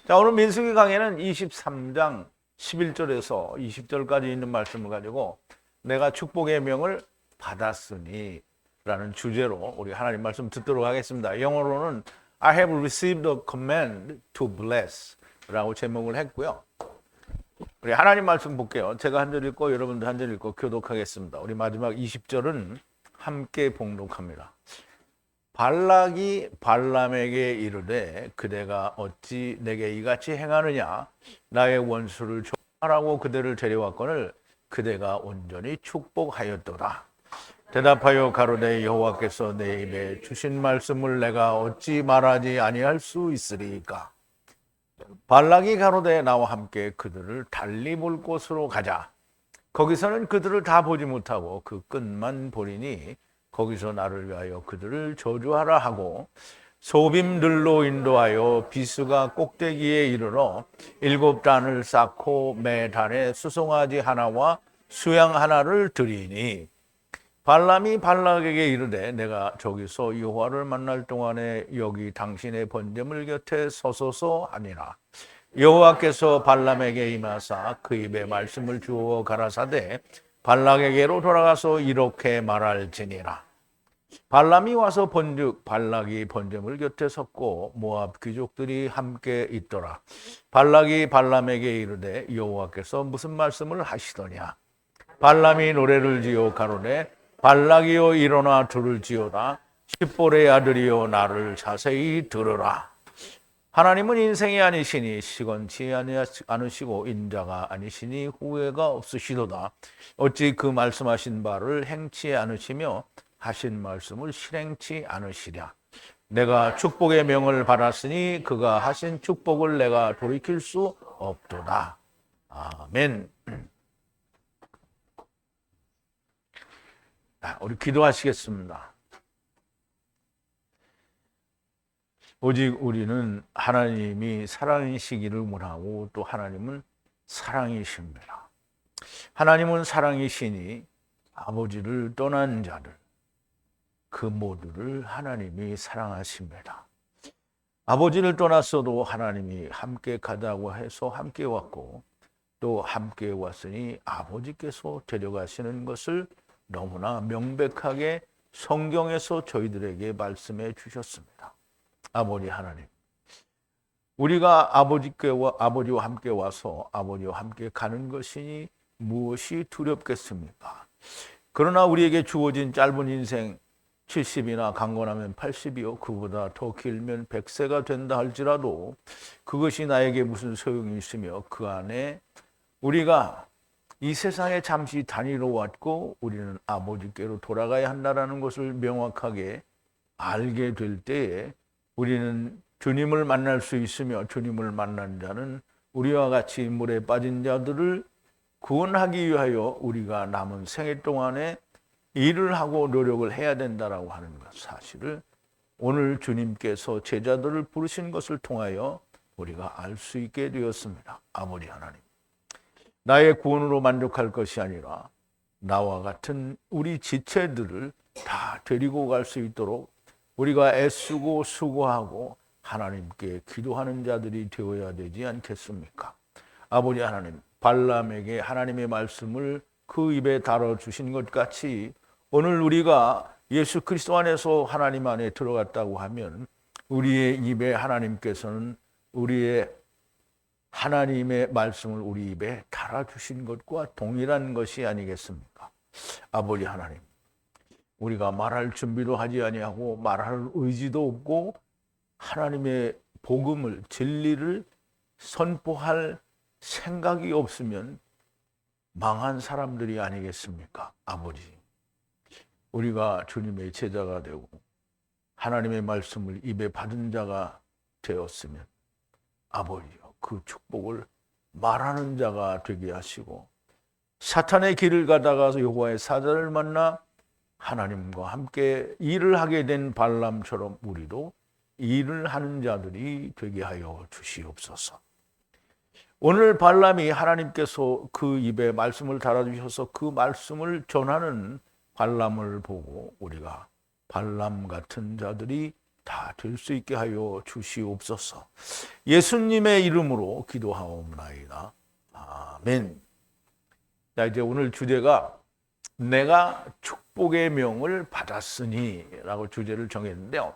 자, 오늘 민수기 강해는 23장 11절에서 20절까지 있는 말씀을 가지고 내가 축복의 명을 받았으니 라는 주제로 우리 하나님 말씀 듣도록 하겠습니다. 영어로는 I have received a command to bless 라고 제목을 했고요. 우리 하나님 말씀 볼게요. 제가 한 절 읽고 여러분도 한 절 읽고 교독하겠습니다. 우리 마지막 20절은 함께 봉독합니다. 발락이 발람에게 이르되 그대가 어찌 내게 이같이 행하느냐 나의 원수를 조하라고 그대를 데려왔거늘 그대가 온전히 축복하였도다. 대답하여 가로되 여호와께서 내 입에 주신 말씀을 내가 어찌 말하지 아니할 수 있으리까. 발락이 가로되 나와 함께 그들을 달리 볼 곳으로 가자. 거기서는 그들을 다 보지 못하고 그 끝만 보리니 거기서 나를 위하여 그들을 저주하라 하고 소빔들로 인도하여 비스가 꼭대기에 이르러 7단을 쌓고 매 단에 수송아지 하나와 수양 하나를 드리니 발람이 발락에게 이르되 내가 저기서 여호와를 만날 동안에 여기 당신의 번제물 곁에 서소서 하니라. 여호와께서 발람에게 임하사 그 입에 말씀을 주어 가라사대 발락에게로 돌아가서 이렇게 말할지니라. 발람이 와서 본즉 발락이 번제물 곁에 섰고 모압 귀족들이 함께 있더라. 발락이 발람에게 이르되 여호와께서 무슨 말씀을 하시더냐. 발람이 노래를 지어 가로되 발락이여 일어나 들을지어다. 십볼의 아들이여 나를 자세히 들으라. 하나님은 인생이 아니시니 시건치 않으시고 인자가 아니시니 후회가 없으시도다. 어찌 그 말씀하신 바를 행치 않으시며 하신 말씀을 실행치 않으시랴. 내가 축복의 명을 받았으니 그가 하신 축복을 내가 돌이킬 수 없도다. 아멘. 우리 기도하시겠습니다. 오직 우리는 하나님이 사랑이시기를 원하고 또 하나님은 사랑이십니다. 하나님은 사랑이시니 아버지를 떠난 자들 그 모두를 하나님이 사랑하십니다. 아버지를 떠났어도 하나님이 함께 가자고 해서 함께 왔고 또 함께 왔으니 아버지께서 데려가시는 것을 너무나 명백하게 성경에서 저희들에게 말씀해 주셨습니다. 아버지 하나님, 우리가 아버지와 함께 와서 아버지와 함께 가는 것이니 무엇이 두렵겠습니까? 그러나 우리에게 주어진 짧은 인생 70이나 강건하면 80이요 그보다 더 길면 100세가 된다 할지라도 그것이 나에게 무슨 소용이 있으며 그 안에 우리가 이 세상에 잠시 다니러 왔고 우리는 아버지께로 돌아가야 한다는 것을 명확하게 알게 될 때에 우리는 주님을 만날 수 있으며 주님을 만난 자는 우리와 같이 물에 빠진 자들을 구원하기 위하여 우리가 남은 생애 동안에 일을 하고 노력을 해야 된다라고 하는 것 사실을 오늘 주님께서 제자들을 부르신 것을 통하여 우리가 알 수 있게 되었습니다. 아버지 하나님, 나의 구원으로 만족할 것이 아니라 나와 같은 우리 지체들을 다 데리고 갈 수 있도록 우리가 애쓰고 수고하고 하나님께 기도하는 자들이 되어야 되지 않겠습니까? 아버지 하나님, 발람에게 하나님의 말씀을 그 입에 달아주신 것 같이 오늘 우리가 예수 그리스도 안에서 하나님 안에 들어갔다고 하면 우리의 입에 하나님께서는 우리의 하나님의 말씀을 우리 입에 달아주신 것과 동일한 것이 아니겠습니까? 아버지 하나님, 우리가 말할 준비도 하지 아니하고 말할 의지도 없고 하나님의 복음을 진리를 선포할 생각이 없으면 망한 사람들이 아니겠습니까? 아버지, 우리가 주님의 제자가 되고 하나님의 말씀을 입에 받은 자가 되었으면 아버지요, 그 축복을 말하는 자가 되게 하시고 사탄의 길을 가다가 여호와의 사자를 만나 하나님과 함께 일을 하게 된 발람처럼 우리도 일을 하는 자들이 되게 하여 주시옵소서. 오늘 발람이 하나님께서 그 입에 말씀을 달아주셔서 그 말씀을 전하는 발람을 보고 우리가 발람 같은 자들이 다 될 수 있게 하여 주시옵소서. 예수님의 이름으로 기도하옵나이다. 아멘. 자, 이제 오늘 주제가 내가 축복의 명을 받았으니 라고 주제를 정했는데요.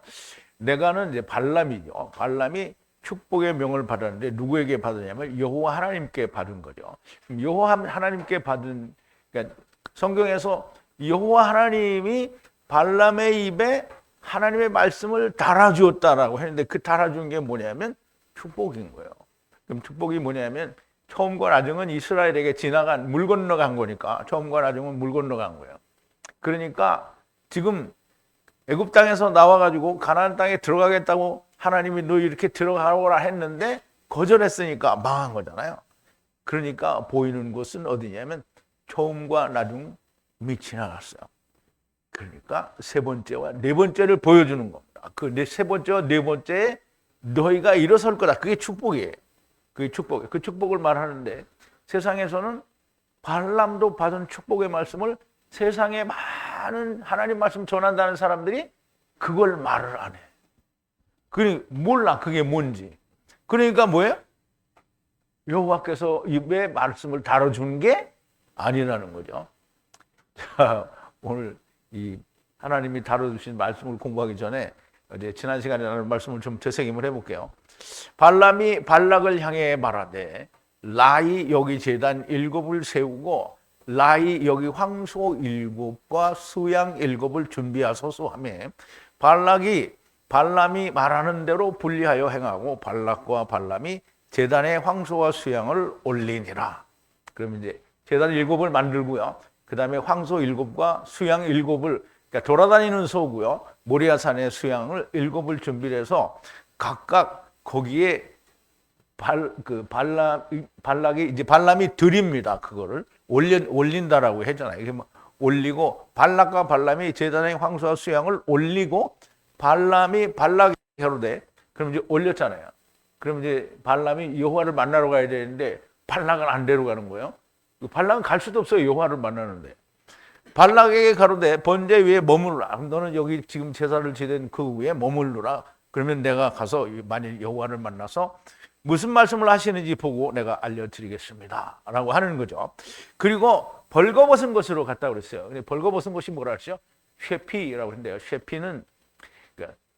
내가는 이제 발람이죠. 발람이 축복의 명을 받았는데 누구에게 받았냐면 여호와 하나님께 받은 거죠. 여호와 하나님께 받은, 그러니까 성경에서 여호와 하나님이 발람의 입에 하나님의 말씀을 달아주었다라고 했는데 그 달아준 게 뭐냐면 축복인 거예요. 그럼 축복이 뭐냐면 처음과 나중은 이스라엘에게 지나간, 물 건너간 거니까 처음과 나중은 물 건너간 거예요. 그러니까 지금 애굽 땅에서 나와가지고 가나안 땅에 들어가겠다고 하나님이 너 이렇게 들어가라 했는데 거절했으니까 망한 거잖아요. 그러니까 보이는 곳은 어디냐면 처음과 나중 밑이 나갔어요. 그러니까 세 번째와 네 번째를 보여주는 겁니다. 그 세 번째와 네 번째에 너희가 일어설 거다. 그게 축복이에요. 그게 축복. 그 축복을 말하는데 세상에서는 발람도 받은 축복의 말씀을 세상에 많은 하나님 말씀 전한다는 사람들이 그걸 말을 안 해. 그러니까 몰라 그게 뭔지. 그러니까 뭐예요? 여호와께서 입에 말씀을 다뤄준 게 아니라는 거죠. 자, 오늘 이 하나님이 다뤄주신 말씀을 공부하기 전에 이제 지난 시간에 나눈 말씀을 좀 되새김을 해볼게요. 발람이 발락을 향해 말하되 라이 여기 제단 7을 세우고 라이 여기 황소 7과 수양 7을 준비하소서 하며 발람이 말하는 대로 분리하여 행하고 발락과 발람이 제단에 황소와 수양을 올리니라. 그러면 이제 제단 7을 만들고요. 그 다음에 황소 7과 수양 7을, 그러니까 돌아다니는 소고요. 모리아산의 수양을 7을 준비를 해서 각각 거기에 발락이 이제 발람이 드립니다. 그거를 올린다라고 했잖아요. 이게 뭐 올리고 발락과 발람이 제단의 황소와 수양을 올리고 발락이 가로되 그럼 이제 올렸잖아요. 그럼 이제 발람이 여호와를 만나러 가야 되는데 발락은 안 데려가는 거예요. 발락은 갈 수도 없어요. 여호와를 만나는데. 발락에게 가로되 번제 위에 머무르라. 너는 여기 지금 제사를 지낸 그 위에 머무르라. 그러면 내가 가서 만일 여호와를 만나서 무슨 말씀을 하시는지 보고 내가 알려드리겠습니다. 라고 하는 거죠. 그리고 벌거벗은 곳으로 갔다 그랬어요. 근데 벌거벗은 곳이 뭐라 그랬죠? 쉐피라고 했는데요. 쉐피는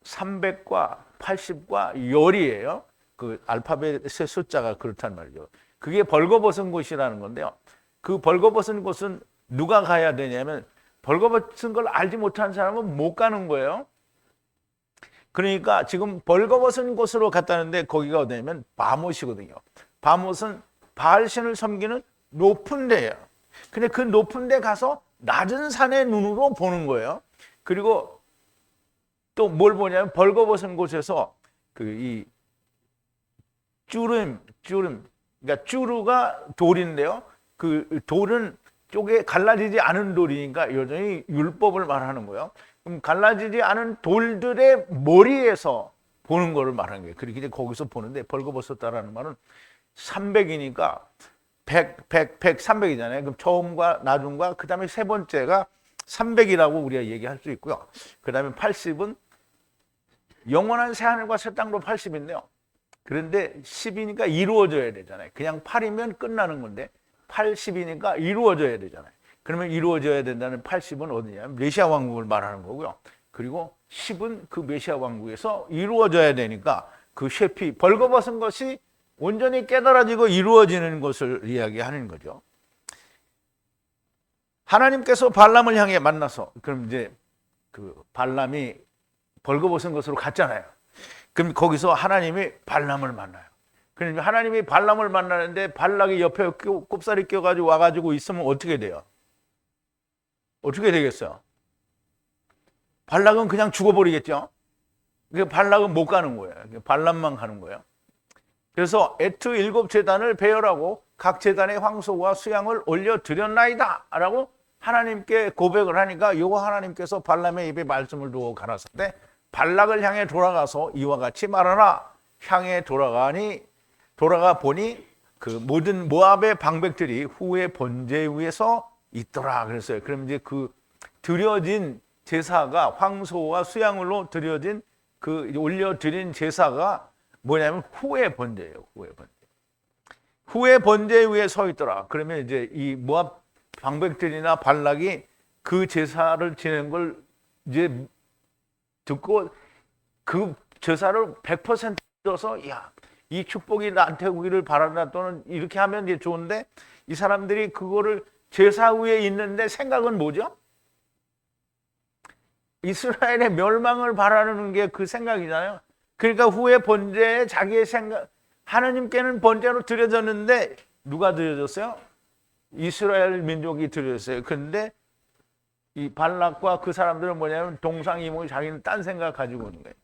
300과 80과 열이에요. 그 알파벳의 숫자가 그렇단 말이죠. 그게 벌거벗은 곳이라는 건데요. 그 벌거벗은 곳은 누가 가야 되냐면 벌거벗은 걸 알지 못하는 사람은 못 가는 거예요. 그러니까 지금 벌거벗은 곳으로 갔다는데 거기가 어디냐면 바못이거든요. 바못은 바알신을 섬기는 높은 데예요. 근데 그 높은 데 가서 낮은 산의 눈으로 보는 거예요. 그리고 또 뭘 보냐면 벌거벗은 곳에서 이 쭈름, 그러니까 쭈루가 돌인데요. 그 돌은 쪽에 갈라지지 않은 돌이니까 여전히 율법을 말하는 거예요. 그럼 갈라지지 않은 돌들의 머리에서 보는 거를 말하는 거예요. 그렇게 이제 거기서 보는데 벌거벗었다라는 말은 300이니까 100, 300이잖아요. 그럼 처음과 나중과 그 다음에 세 번째가 300이라고 우리가 얘기할 수 있고요. 그 다음에 80은 영원한 새하늘과 새 땅으로 80인데요. 그런데 10이니까 이루어져야 되잖아요. 그냥 8이면 끝나는 건데 80이니까 이루어져야 되잖아요. 그러면 이루어져야 된다는 80은 어디냐면 메시아 왕국을 말하는 거고요. 그리고 10은 그 메시아 왕국에서 이루어져야 되니까 그 쉐피, 벌거벗은 것이 온전히 깨달아지고 이루어지는 것을 이야기하는 거죠. 하나님께서 발람을 향해 만나서, 그럼 이제 그 발람이 벌거벗은 것으로 갔잖아요. 그럼 거기서 하나님이 발람을 만나요. 그러면 하나님이 발람을 만나는데 발락이 옆에 꼽사리 껴가지고 와가지고 있으면 어떻게 돼요? 어떻게 되겠어요? 발락은 그냥 죽어버리겠죠? 발락은 못 가는 거예요. 발람만 가는 거예요. 그래서 에트 7제단을 배열하고 각 제단의 황소와 수양을 올려드렸나이다 라고 하나님께 고백을 하니까 여호와 하나님께서 발람의 입에 말씀을 두어 가라사대 발락을 향해 돌아가서 이와 같이 말하라. 향해 돌아가 보니 그 모든 모압의 방백들이 후에 번제 위에서 있더라 그랬어요. 그럼 이제 그 드려진 제사가 황소와 수양으로 드려진 그 올려드린 제사가 뭐냐면 후의 번제예요. 후의 번제. 후의 번제 위에 서 있더라. 그러면 이제 이 모압 방백들이나 발락이 그 제사를 지내는 걸 이제 듣고 그 제사를 100% 써서 야, 이 축복이 나한테 오기를 바란다 또는 이렇게 하면 이제 좋은데 이 사람들이 그거를 제사 위에 있는데 생각은 뭐죠? 이스라엘의 멸망을 바라는 게 그 생각이잖아요. 그러니까 후에 번제에 자기의 생각, 하나님께는 번제로 드려졌는데 누가 드려졌어요? 이스라엘 민족이 드려졌어요. 그런데 이 발락과 그 사람들은 뭐냐면 동상이몽 자기는 딴 생각 가지고 오는 거예요.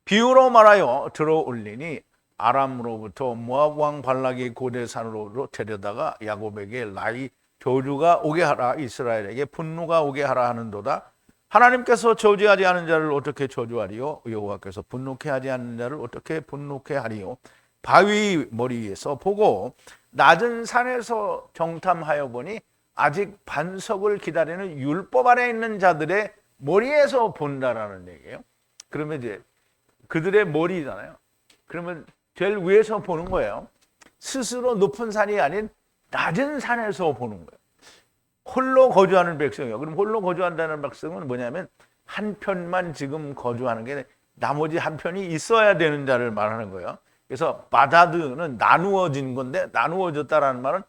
비유로 말하여 들어올리니 아람으로부터 모압 왕 발락이 고대산으로 데려다가 야곱에게 라이 저주가 오게 하라, 이스라엘에게 분노가 오게 하라 하는도다. 하나님께서 저주하지 않은 자를 어떻게 저주하리요? 여호와께서 분노케 하지 않는 자를 어떻게 분노케 하리요? 바위 머리에서 보고 낮은 산에서 정탐하여 보니 아직 반석을 기다리는 율법 아래 있는 자들의 머리에서 본다라는 얘기예요. 그러면 이제 그들의 머리잖아요. 그러면 제일 위에서 보는 거예요. 스스로 높은 산이 아닌 낮은 산에서 보는 거예요. 홀로 거주하는 백성이요. 그럼 홀로 거주한다는 백성은 뭐냐면 한 편만 지금 거주하는 게 나머지 한 편이 있어야 되는 자를 말하는 거예요. 그래서 바다드는 나누어진 건데 나누어졌다라는 말은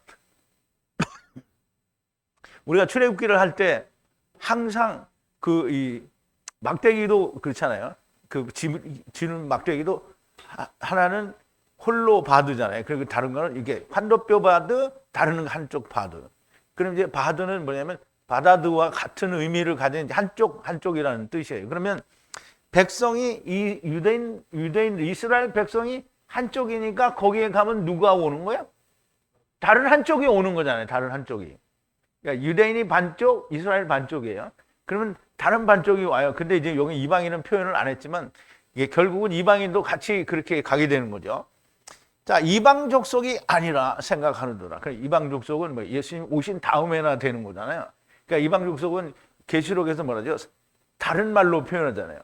우리가 출애굽기를 할 때 항상 그 이 막대기도 그렇잖아요. 그 지는 막대기도 하나는 홀로 바드잖아요. 그리고 다른 거는 이게 환도뼈 바드, 다른 한쪽 바드. 그럼 이제 바드는 뭐냐면 바다드와 같은 의미를 가진 한쪽이라는 뜻이에요. 그러면 백성이 이 유대인 이스라엘 백성이 한쪽이니까 거기에 가면 누가 오는 거야? 다른 한쪽이 오는 거잖아요. 다른 한쪽이. 그러니까 유대인이 반쪽, 이스라엘 반쪽이에요. 그러면 다른 반쪽이 와요. 근데 이제 여기 이방인은 표현을 안 했지만 이게 결국은 이방인도 같이 그렇게 가게 되는 거죠. 자, 이방 족속이 아니라 생각하는도다. 그러니까 이방 족속은 뭐 예수님 오신 다음에나 되는 거잖아요. 그러니까 이방 족속은 계시록에서 뭐라죠? 다른 말로 표현하잖아요.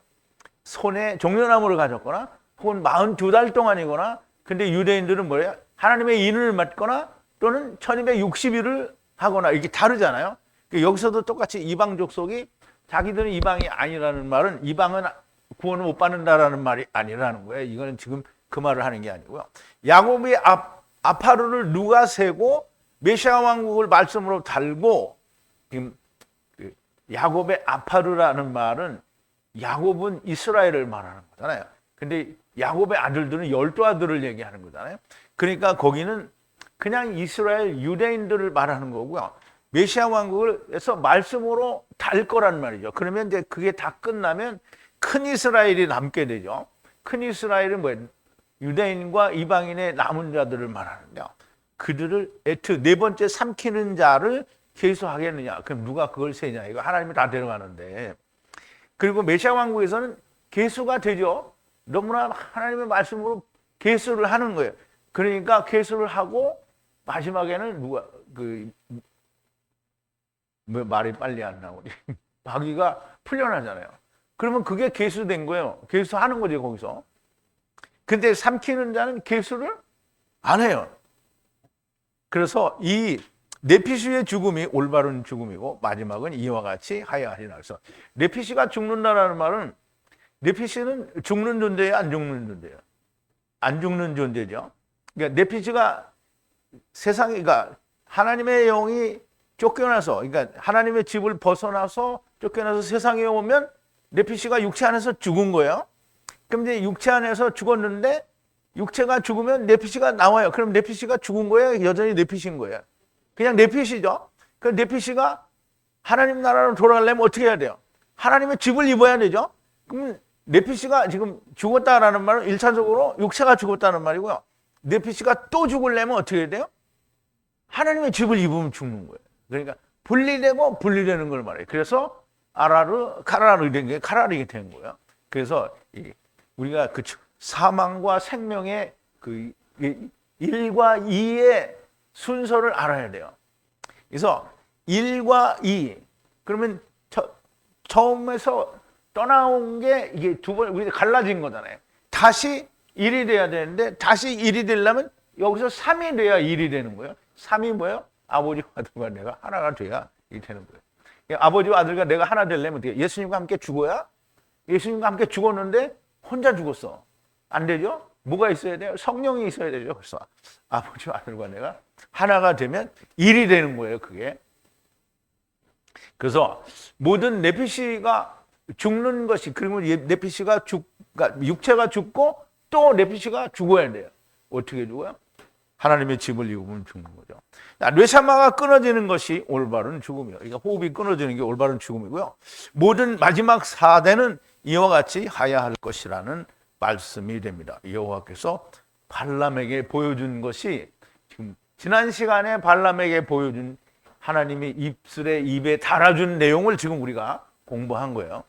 손에 종려나무를 가졌거나 혹은 42달 동안이거나 근데 유대인들은 뭐예요? 하나님의 인을 맡거나 또는 1260일을 하거나 이렇게 다르잖아요. 그러니까 여기서도 똑같이 이방 족속이 자기들은 이방이 아니라는 말은 이방은 구원을 못 받는다라는 말이 아니라는 거예요. 이거는 지금 그 말을 하는 게 아니고요. 야곱이 아파루를 누가 세고 메시아 왕국을 말씀으로 달고 지금 야곱의 아파루라는 말은 야곱은 이스라엘을 말하는 거잖아요. 근데 야곱의 아들들은 12아들을 얘기하는 거잖아요. 그러니까 거기는 그냥 이스라엘 유대인들을 말하는 거고요. 메시아 왕국에서 말씀으로 달 거란 말이죠. 그러면 이제 그게 다 끝나면 큰 이스라엘이 남게 되죠. 큰 이스라엘은 뭐예요? 유대인과 이방인의 남은 자들을 말하는데요. 그들을 네 번째 삼키는 자를 계수하겠느냐? 그럼 누가 그걸 세냐? 이거 하나님이 다 데려가는데. 그리고 메시아 왕국에서는 계수가 되죠. 너무나 하나님의 말씀으로 계수를 하는 거예요. 그러니까 계수를 하고 마지막에는 누가 왜 말이 빨리 안 나오지? 마귀가 풀려나잖아요. 그러면 그게 계수된 거예요. 계수하는 거지 거기서. 근데 삼키는 자는 계수를 안 해요. 그래서 이 네피시의 죽음이 올바른 죽음이고 마지막은 이와 같이 하여하리라. 그래서 네피시가 죽는다라는 말은 네피시는 죽는 존재예요, 안 죽는 존재예요? 안 죽는 존재죠. 그러니까 네피시가 세상에, 그러니까 하나님의 영이 쫓겨나서, 그러니까 하나님의 집을 벗어나서 쫓겨나서 세상에 오면 네피시가 육체 안에서 죽은 거예요. 그럼 이제 육체 안에서 죽었는데 육체가 죽으면 네피시가 나와요. 그럼 네피시가 죽은 거예요? 여전히 네피시인 거예요? 그냥 네피시죠. 그 네피시가 하나님 나라로 돌아가려면 어떻게 해야 돼요? 하나님의 집을 입어야 되죠. 그럼 네피시가 지금 죽었다라는 말은 1차적으로 육체가 죽었다는 말이고요. 네피시가 또 죽으려면 어떻게 해야 돼요? 하나님의 집을 입으면 죽는 거예요. 그러니까 분리되고 분리되는 걸 말해요. 그래서 아라르, 카라르 된 게 카라르게 된 거예요. 그래서 우리가 그 사망과 생명의 그 1과 2의 순서를 알아야 돼요. 그래서 1과 2, 그러면 처음에서 떠나온 게 이게 두 번 우리 갈라진 거잖아요. 다시 일이 돼야 되는데 다시 일이 되려면 여기서 3이 돼야 일이 되는 거예요. 3이 뭐예요? 아버지와 아들과 내가 하나가 돼야 일이 되는 거예요. 아버지와 아들과 내가 하나 되려면 어떻게? 예수님과 함께 죽어야? 예수님과 함께 죽었는데 혼자 죽었어. 안 되죠? 뭐가 있어야 돼요? 성령이 있어야 되죠. 그래서 아버지와 아들과 내가 하나가 되면 일이 되는 거예요. 그게. 그래서 모든 네피시가 죽는 것이, 그리고 네피시가 그러니까 육체가 죽고 또 네피시가 죽어야 돼요. 어떻게 죽어요? 하나님의 집을 이루면 죽는 거죠. 뇌사마가 끊어지는 것이 올바른 죽음이에요. 그러니까 호흡이 끊어지는 게 올바른 죽음이고요. 모든 마지막 4대는 이와 같이 하야 할 것이라는 말씀이 됩니다. 여호와께서 발람에게 보여준 것이 지금 지난 시간에 발람에게 보여준 하나님이 입에 달아준 내용을 지금 우리가 공부한 거예요.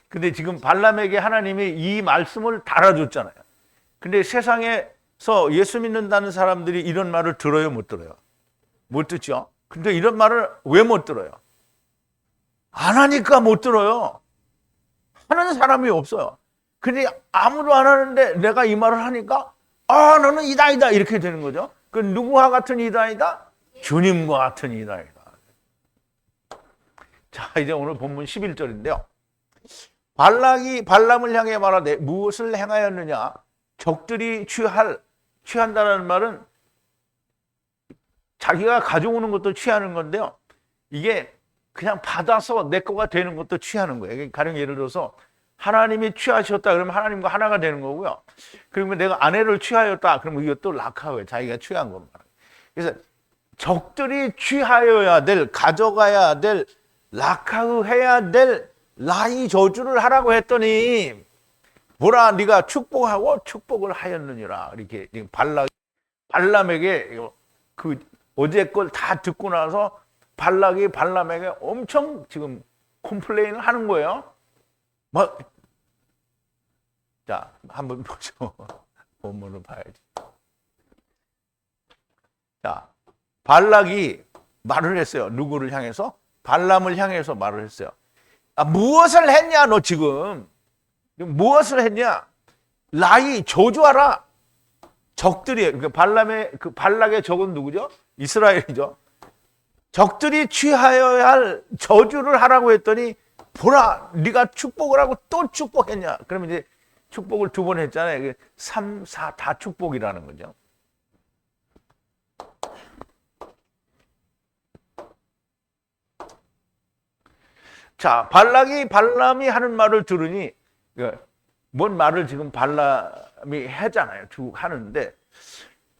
근데 지금 발람에게 하나님이 이 말씀을 달아줬잖아요. 근데 세상에서 예수 믿는다는 사람들이 이런 말을 들어요, 못 들어요? 못 듣죠? 근데 이런 말을 왜 못 들어요? 안 하니까 못 들어요. 하는 사람이 없어요. 근데 아무도 안 하는데 내가 이 말을 하니까 너는 이다이다 이렇게 되는 거죠. 그 누구와 같은 이다이다? 주님과 같은 이다이다. 자, 이제 오늘 본문 11절인데요. 발락이 발람을 향해 말하되 무엇을 행하였느냐? 적들이 취한다는 말은 자기가 가져오는 것도 취하는 건데요. 이게 그냥 받아서 내 거가 되는 것도 취하는 거예요. 가령 예를 들어서 하나님이 취하셨다 그러면 하나님과 하나가 되는 거고요. 그러면 내가 아내를 취하였다 그러면 이것도 락하고요. 자기가 취한 것만. 그래서 적들이 취하여야 될, 가져가야 될, 락하해야 될 라이 저주를 하라고 했더니 보라 네가 축복하고 축복을 하였느니라. 이렇게 발람에게 그 어제 걸 다 듣고 나서 발락이 발람에게 엄청 지금 컴플레인을 하는 거예요. 자, 한번 보죠. 본문을 봐야지. 자, 발락이 말을 했어요. 누구를 향해서? 발람을 향해서 말을 했어요. 무엇을 했냐, 너 지금? 무엇을 했냐? 라이 저주하라. 적들이, 그 발락의 적은 누구죠? 이스라엘이죠. 적들이 취하여야 할 저주를 하라고 했더니 보라, 네가 축복을 하고 또 축복했냐? 그러면 이제 축복을 2번 했잖아요. 3, 4 다 축복이라는 거죠. 자, 발람이 하는 말을 들으니 뭔 말을 지금 발람이 하잖아요. 하는데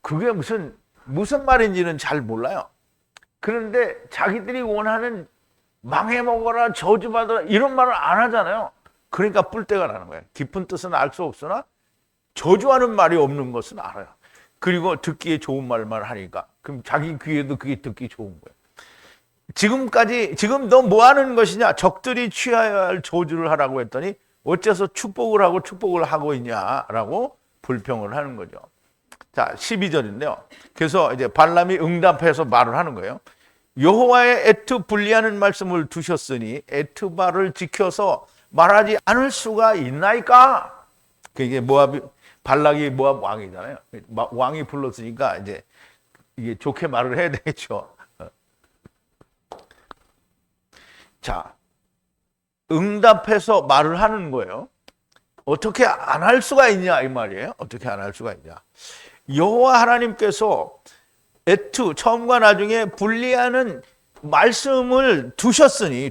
그게 무슨 말인지는 잘 몰라요. 그런데 자기들이 원하는 망해먹어라, 저주받아라 이런 말을 안 하잖아요. 그러니까 뿔때가 나는 거예요. 깊은 뜻은 알 수 없으나 저주하는 말이 없는 것은 알아요. 그리고 듣기에 좋은 말만 하니까 그럼 자기 귀에도 그게 듣기 좋은 거예요. 지금 너 뭐 하는 것이냐? 적들이 취하여야 할 저주를 하라고 했더니 어째서 축복을 하고 있냐라고 불평을 하는 거죠. 자, 12절인데요. 그래서 이제 발람이 응답해서 말을 하는 거예요. 여호와의 에트 분리하는 말씀을 두셨으니 에트바를 지켜서 말하지 않을 수가 있나이까? 그게 발락이 모압 왕이잖아요. 왕이 불렀으니까 이제 이게 좋게 말을 해야 되겠죠. 자, 응답해서 말을 하는 거예요. 어떻게 안 할 수가 있냐 이 말이에요. 어떻게 안 할 수가 있냐. 여호와 하나님께서 에트 처음과 나중에 분리하는 말씀을 두셨으니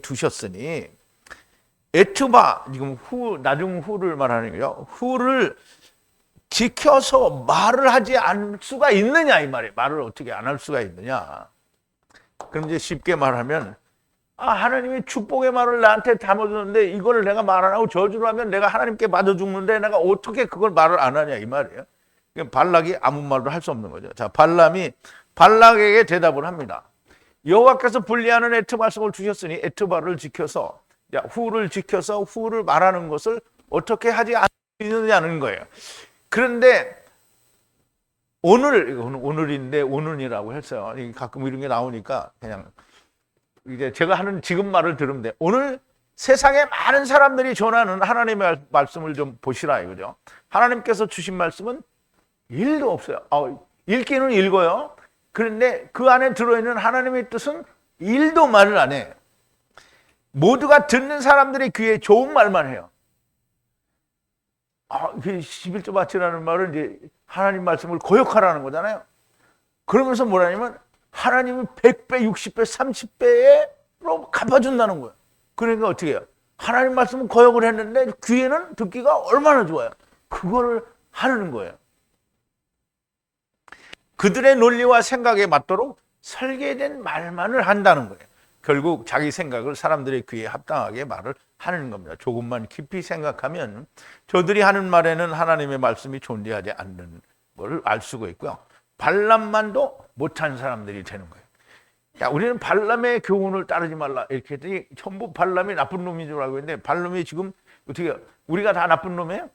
에트바 지금 나중 후를 말하는 거예요. 후를 지켜서 말을 하지 않을 수가 있느냐 이 말이에요. 말을 어떻게 안 할 수가 있느냐. 그럼 이제 쉽게 말하면 하나님이 축복의 말을 나한테 담아줬는데 이걸 내가 말 안 하고 저주를 하면 내가 하나님께 맞아 죽는데 내가 어떻게 그걸 말을 안 하냐 이 말이에요. 발락이 아무 말도 할 수 없는 거죠. 자, 발람이 발락에게 대답을 합니다. 여호와께서 분리하는 에트 말씀을 주셨으니 에트바를 지켜서 후를 지켜서 후를 말하는 것을 어떻게 하지 않느냐는 거예요. 그런데 오늘인데 오늘이라고 했어요. 가끔 이런 게 나오니까 그냥 이제 제가 하는 지금 말을 들으면 돼. 오늘 세상에 많은 사람들이 전하는 하나님의 말씀을 좀 보시라 이거죠. 하나님께서 주신 말씀은 1도 없어요. 읽기는 읽어요. 그런데 그 안에 들어있는 하나님의 뜻은 1도 말을 안 해. 모두가 듣는 사람들의 귀에 좋은 말만 해요. 11조 바치라는 말은 이제 하나님 말씀을 거역하라는 거잖아요. 그러면서 뭐라냐면 하나님은 100배, 60배, 30배로 갚아준다는 거예요. 그러니까 어떻게 해요? 하나님 말씀은 거역을 했는데 귀에는 듣기가 얼마나 좋아요. 그거를 하는 거예요. 그들의 논리와 생각에 맞도록 설계된 말만을 한다는 거예요. 결국 자기 생각을 사람들의 귀에 합당하게 말을 하는 겁니다. 조금만 깊이 생각하면 저들이 하는 말에는 하나님의 말씀이 존재하지 않는 걸 알 수가 있고요. 발람만도 못한 사람들이 되는 거예요. 야, 우리는 발람의 교훈을 따르지 말라 이렇게 했더니 전부 발람이 나쁜 놈인 줄 알고 있는데 발람이 지금 어떻게 우리가 다 나쁜 놈이에요?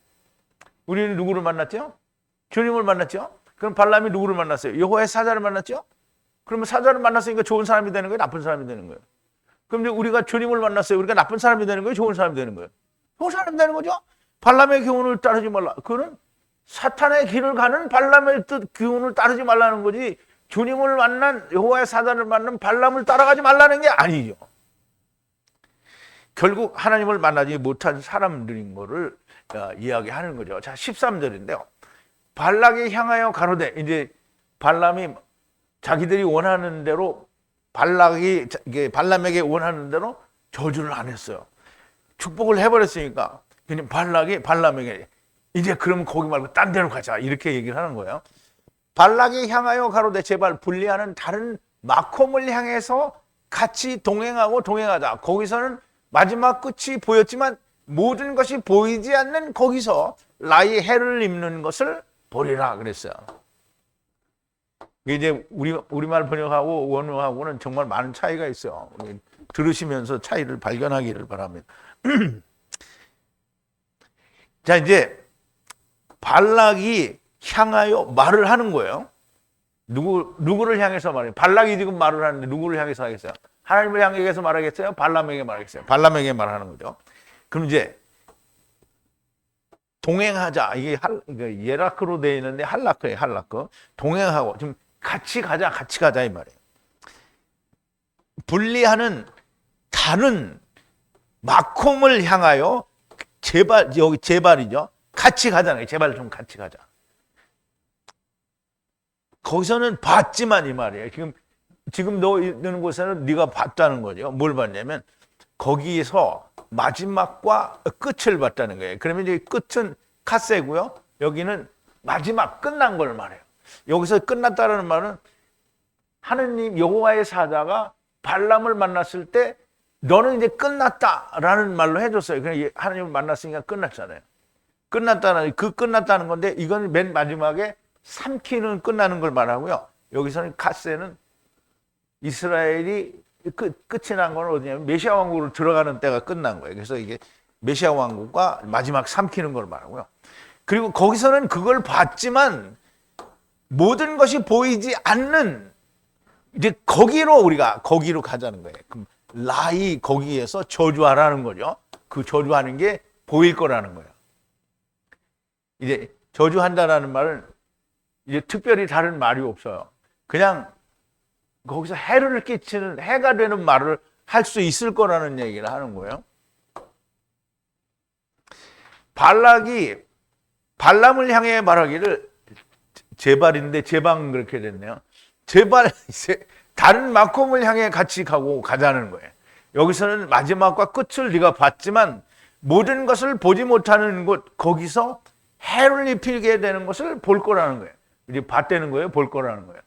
우리는 누구를 만났죠? 주님을 만났죠? 그럼 발람이 누구를 만났어요? 여호와의 사자를 만났죠? 그러면 사자를 만났으니까 좋은 사람이 되는 거예요? 나쁜 사람이 되는 거예요? 그럼 이제 우리가 주님을 만났어요. 우리가 나쁜 사람이 되는 거예요? 좋은 사람이 되는 거예요? 좋은 사람이 되는 거죠? 발람의 교훈을 따르지 말라. 그거는 사탄의 길을 가는 발람의 뜻 교훈을 따르지 말라는 거지 주님을 만난 여호와의 사자를 만난 발람을 따라가지 말라는 게 아니죠. 결국 하나님을 만나지 못한 사람들인 거를 이야기하는 거죠. 자, 13절인데요. 발락이 향하여 가로되, 이제 발람이 자기들이 원하는 대로 발람에게 원하는 대로 저주를 안 했어요. 축복을 해버렸으니까 그냥 발락이 발람에게 이제 그럼 거기 말고 딴 데로 가자 이렇게 얘기를 하는 거예요. 발락이 향하여 가로되 제발 분리하는 다른 마콤을 향해서 같이 동행하자. 거기서는 마지막 끝이 보였지만 모든 것이 보이지 않는 거기서 나의 해를 입는 것을 보리라 그랬어요. 이제 우리말 번역하고 원어하고는 정말 많은 차이가 있어요. 들으시면서 차이를 발견하기를 바랍니다. 자, 이제 발락이 향하여 말을 하는 거예요. 누구를 향해서 말해요? 발락이 지금 말을 하는데 누구를 향해서 하겠어요? 하나님을 향해서 말하겠어요? 발람에게 말하겠어요? 발람에게 말하는 거죠. 그럼 이제 동행하자. 이게 예라크로 되어 있는데 할라크예요. 할라크. 동행하고 지금 같이 가자 이 말이에요. 분리하는 다른 마콤을 향하여 여기 제발이죠. 같이 가잖아요. 제발 좀 같이 가자. 거기서는 봤지만 이 말이에요. 지금 너 있는 곳에는 네가 봤다는 거죠. 뭘 봤냐면 거기에서 마지막과 끝을 봤다는 거예요. 그러면 이제 끝은 카세고요. 여기는 마지막 끝난 걸 말해요. 여기서 끝났다는 말은 하느님 여호와의 사자가 발람을 만났을 때 너는 이제 끝났다라는 말로 해줬어요. 그냥 하느님을 만났으니까 끝났잖아요. 끝났다는 건데 이건 맨 마지막에 삼키는 끝나는 걸 말하고요. 여기서는 카세는 이스라엘이 끝이 난 건 어디냐면 메시아 왕국으로 들어가는 때가 끝난 거예요. 그래서 이게 메시아 왕국과 마지막 삼키는 걸 말하고요. 그리고 거기서는 그걸 봤지만 모든 것이 보이지 않는 이제 우리가 거기로 가자는 거예요. 그럼 라이 거기에서 저주하라는 거죠. 그 저주하는 게 보일 거라는 거예요. 이제 저주한다라는 말은 이제 특별히 다른 말이 없어요. 그냥 거기서 해를 끼치는 해가 되는 말을 할 수 있을 거라는 얘기를 하는 거예요. 발락이 발람을 향해 말하기를 제발인데 제방 그렇게 됐네요. 제발 다른 마콤을 향해 같이 가자는 거예요. 여기서는 마지막과 끝을 네가 봤지만 모든 것을 보지 못하는 곳 거기서 해를 입히게 되는 것을 볼 거라는 거예요. 이제 봤다는 거예요. 볼 거라는 거예요.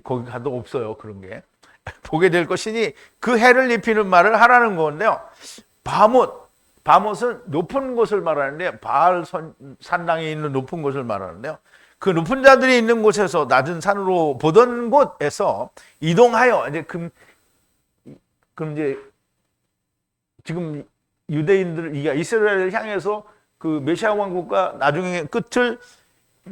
거기 가도 없어요. 그런 게. 보게 될 것이니 그 해를 입히는 말을 하라는 건데요. 바못은 높은 곳을 말하는데 바알 산당에 있는 높은 곳을 말하는데요. 그 높은 자들이 있는 곳에서 낮은 산으로 보던 곳에서 이동하여 이제 그럼 이제 지금 유대인들 이스라엘을 향해서 그 메시아 왕국과 나중에 끝을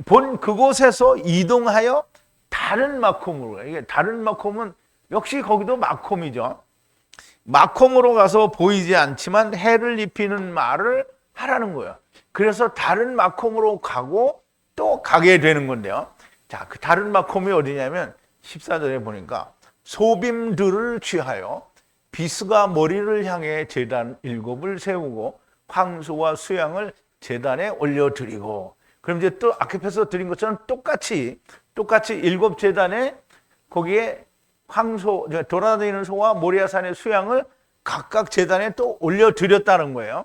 본 그곳에서 이동하여 다른 마콤으로. 이게 다른 마콤은 역시 거기도 마콤이죠. 마콤으로 가서 보이지 않지만 해를 입히는 말을 하라는 거예요. 그래서 다른 마콤으로 가고 또 가게 되는 건데요. 자, 그 다른 마콤이 어디냐면 14절에 보니까 소빔들을 취하여 비스가 머리를 향해 제단 7을 세우고 황소와 수양을 제단에 올려드리고, 그럼 이제 또 앞에서 드린 것처럼 똑같이 7제단에 거기에 황소, 돌아다니는 소와 모리아산의 수양을 각각 제단에 또 올려드렸다는 거예요.